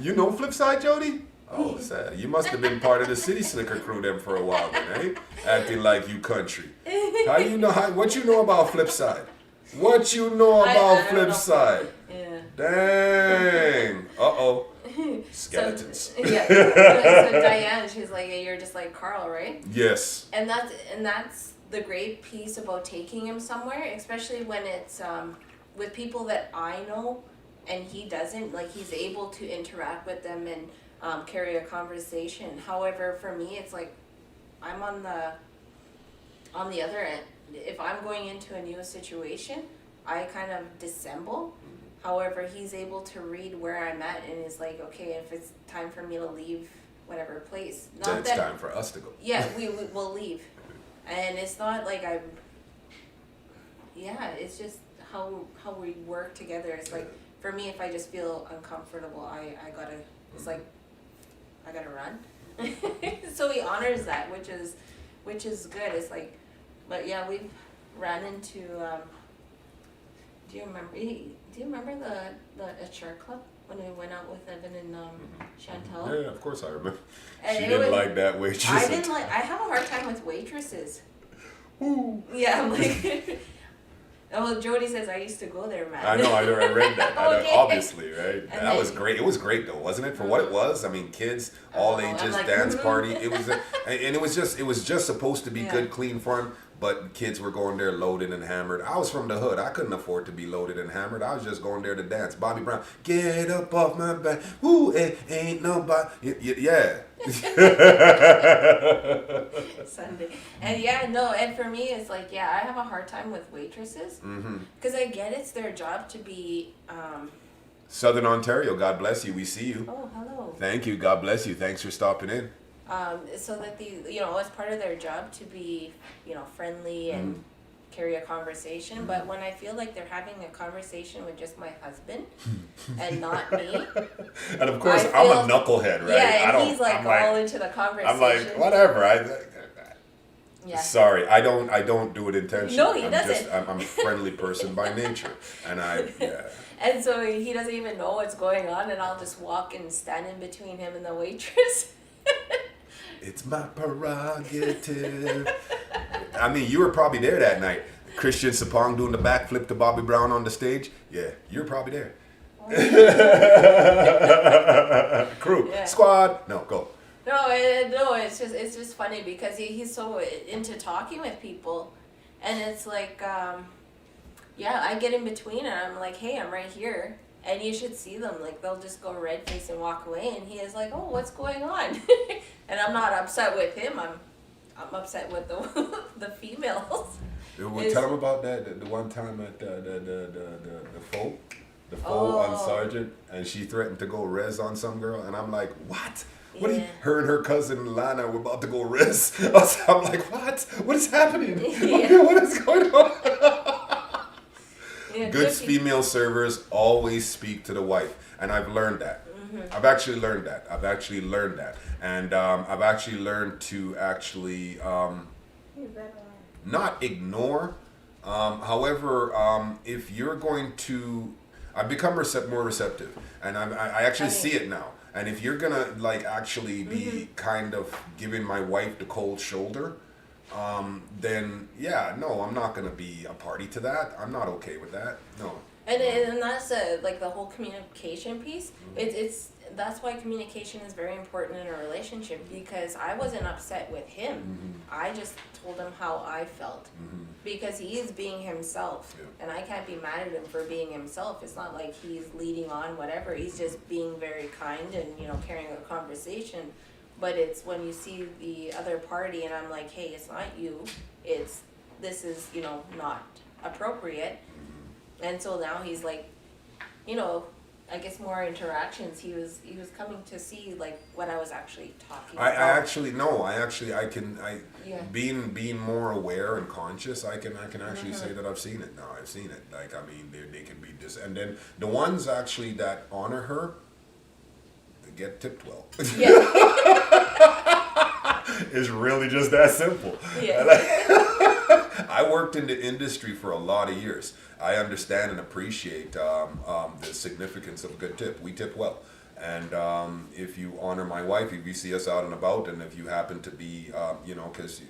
Speaker 1: You know Flip Side, Jody? Oh, sad. You must have been part of the City Slicker crew then for a while then, eh? Acting like you country. What you know about Flip Side? What you know about
Speaker 2: I
Speaker 1: Flip
Speaker 2: know.
Speaker 1: Side?
Speaker 2: Yeah.
Speaker 1: Dang. Uh-oh. Skeletons.
Speaker 2: So, yeah. So Diane, she's like, you're just like Carl, right?
Speaker 1: Yes.
Speaker 2: And that's the great piece about taking him somewhere, especially when it's with people that I know and he doesn't. Like, he's able to interact with them and carry a conversation. However, for me, it's like I'm on the other end. If I'm going into a new situation, I kind of dissemble. However, he's able to read where I'm at and is like, okay, if it's time for me to leave whatever place.
Speaker 1: Then it's time for us to go.
Speaker 2: Yeah, we will leave. And it's not like it's just how we work together. It's like, for me, if I just feel uncomfortable, I gotta, it's like, I gotta run. So he honors that, which is good. It's like, but yeah, we've ran into, do you remember the HR club when we went out with Evan and Chantel?
Speaker 1: Yeah, of course I remember.
Speaker 2: And
Speaker 1: She
Speaker 2: it
Speaker 1: didn't
Speaker 2: was-
Speaker 1: like that waitress.
Speaker 2: I have a hard time with waitresses.
Speaker 1: Ooh.
Speaker 2: Yeah, I'm like, well, Jody says I used to go there, man.
Speaker 1: I know, I read that.
Speaker 2: Okay.
Speaker 1: Obviously, right?
Speaker 2: And
Speaker 1: That was
Speaker 2: then-
Speaker 1: great. It was great though, wasn't it? For what it was. I mean, kids, all
Speaker 2: I'm
Speaker 1: ages,
Speaker 2: like,
Speaker 1: dance party. It was, and it was just supposed to be
Speaker 2: Yeah.
Speaker 1: good, clean fun. But kids were going there loaded and hammered. I was from the hood. I couldn't afford to be loaded and hammered. I was just going there to dance. Bobby Brown, get up off my back. Ooh, ain't nobody. Yeah.
Speaker 2: Sunday. And yeah, no, and for me, it's like, yeah, I have a hard time with waitresses. Because I get it's their job to be,
Speaker 1: Southern Ontario, God bless you. We see you.
Speaker 2: oh, hello.
Speaker 1: Thank you. God bless you. Thanks for stopping in.
Speaker 2: So that it's part of their job to be, friendly and carry a conversation. But when I feel like they're having a conversation with just my husband and not me.
Speaker 1: And of course,
Speaker 2: I
Speaker 1: I'm
Speaker 2: feel-
Speaker 1: a knucklehead, right?
Speaker 2: Yeah, and he's like
Speaker 1: I'm
Speaker 2: all into the conversation.
Speaker 1: I'm like, whatever.
Speaker 2: Yeah.
Speaker 1: Sorry, I don't do it intentionally.
Speaker 2: No, he
Speaker 1: I'm
Speaker 2: doesn't.
Speaker 1: I'm a friendly person by nature, and
Speaker 2: And so he doesn't even know what's going on, and I'll just walk and stand in between him and the waitress.
Speaker 1: It's my prerogative. I mean, you were probably there that night. Christian Sapong doing the backflip to Bobby Brown on the stage. Yeah, you're probably there. Crew,
Speaker 2: Yeah.
Speaker 1: squad. No, go.
Speaker 2: No, it's just funny because he's so into talking with people, and it's like, I get in between and I'm like, hey, I'm right here, and you should see them. Like, they'll just go red face and walk away, and he is like, oh, what's going on? And I'm not upset with him. I'm upset with the females.
Speaker 1: Tell him about that. The one time at the faux on
Speaker 2: Oh.
Speaker 1: Sergeant, and she threatened to go res on some girl, and I'm like, what? What?
Speaker 2: Yeah.
Speaker 1: Her and her cousin Lana were about to go res. I'm like, what? What is happening?
Speaker 2: Yeah.
Speaker 1: What is going on?
Speaker 2: Yeah,
Speaker 1: Good
Speaker 2: pe-
Speaker 1: female servers always speak to the wife, and I've learned that. I've actually learned that. And I've actually learned to actually not ignore. However, if you're going to, I've become more receptive, and I actually see it now. And if you're gonna actually be kind of giving my wife the cold shoulder, then no, I'm not gonna be a party to that. I'm not okay with that. No.
Speaker 2: And that's like the whole communication piece. That's why communication is very important in a relationship, because I wasn't upset with him. I just told him how I felt, because he is being himself, and I can't be mad at him for being himself. It's not like he's leading on whatever. He's just being very kind and carrying a conversation but it's when you see the other party and I'm like, hey, it's not you, this is, you know, not appropriate. And so now he's like, you know, I guess more interactions. He was coming to see like what I was actually talking about.
Speaker 1: Yeah. Being more aware and conscious, I can actually say that I've seen it now. I've seen it. Like, I mean, they can be and then the ones actually that honor her, they get tipped well.
Speaker 2: Yeah.
Speaker 1: It's really just that simple.
Speaker 2: Yeah.
Speaker 1: I worked in the industry for a lot of years. I understand and appreciate the significance of a good tip. We tip well. And if you honor my wife, if you see us out and about, and if you happen to be, you know, because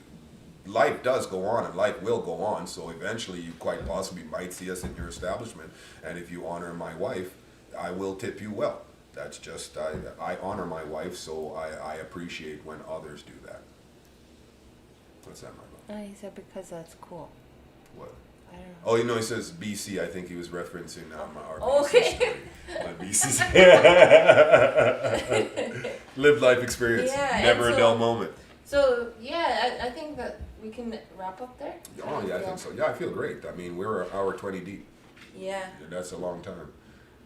Speaker 1: life does go on and life will go on, so eventually you quite possibly might see us in your establishment. And if you honor my wife, I will tip you well. That's just, I honor my wife, so I appreciate when others do that. What's that, Margot?
Speaker 2: Oh, he said because that's cool.
Speaker 1: What?
Speaker 2: I don't know.
Speaker 1: Oh, you know, he says BC. I think he was referencing our
Speaker 2: Okay.
Speaker 1: BC story. My BC. Live life experience.
Speaker 2: Yeah,
Speaker 1: Never
Speaker 2: and
Speaker 1: a dull moment.
Speaker 2: So yeah, I think that we can wrap up there.
Speaker 1: Oh, yeah, I think so. Yeah, I feel great. I mean, we're an hour 20 deep.
Speaker 2: Yeah.
Speaker 1: That's a long time.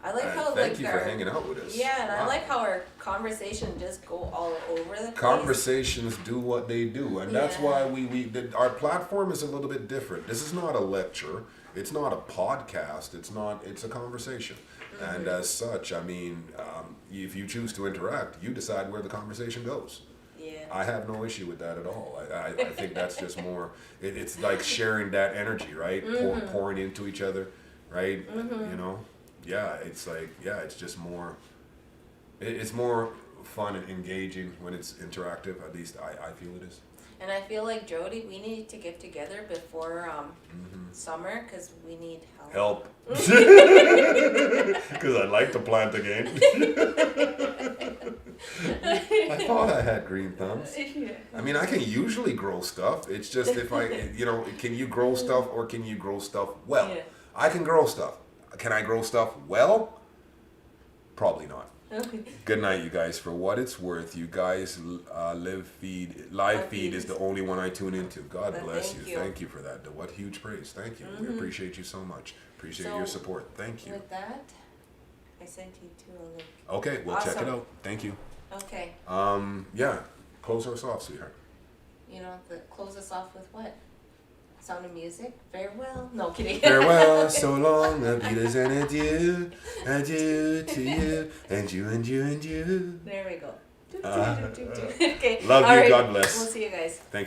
Speaker 2: I like how
Speaker 1: thank you for hanging out with us.
Speaker 2: Yeah, and
Speaker 1: Wow.
Speaker 2: I like how our conversation just go all over the place.
Speaker 1: Conversations do what they do, and that's
Speaker 2: Yeah.
Speaker 1: why our platform is a little bit different. This is not a lecture. It's not a podcast. It's a conversation.
Speaker 2: Mm-hmm.
Speaker 1: And as such, I mean, if you choose to interact, you decide where the conversation goes.
Speaker 2: Yeah.
Speaker 1: I have no issue with that at all. I think that's just more, it's like sharing that energy, right? Pouring into each other, right? You know? Yeah, it's like, it's just more, it's more fun and engaging when it's interactive. At least I feel it is.
Speaker 2: And I feel like Jody, we need to get together before summer because we need help.
Speaker 1: Because I'd like to plant again. I thought I had green thumbs.
Speaker 2: Yeah.
Speaker 1: I mean, I can usually grow stuff. It's just if can you grow stuff or can you grow stuff well?
Speaker 2: Yeah.
Speaker 1: I can grow stuff. Can I grow stuff well? Probably not.
Speaker 2: Okay.
Speaker 1: Good night, you guys. For what it's worth, you guys live feed is the only one I tune into. God
Speaker 2: But
Speaker 1: bless
Speaker 2: thank
Speaker 1: you.
Speaker 2: you.
Speaker 1: Thank you for that. What huge praise. Thank you. We appreciate you so much. Appreciate
Speaker 2: So,
Speaker 1: your support. Thank you.
Speaker 2: With that, I sent you to a link.
Speaker 1: Okay, we'll check it
Speaker 2: Awesome.
Speaker 1: out. Thank you.
Speaker 2: Okay.
Speaker 1: Yeah. Close us off, sweetheart.
Speaker 2: You know, close us off with what? Sound of Music? Farewell? No, kidding.
Speaker 1: Farewell, so long, a Beatles and adieu, adieu to you, and you, and you, and you.
Speaker 2: There we go. Okay.
Speaker 1: Love
Speaker 2: All
Speaker 1: you,
Speaker 2: right.
Speaker 1: God bless.
Speaker 2: We'll see you guys.
Speaker 1: Thank you.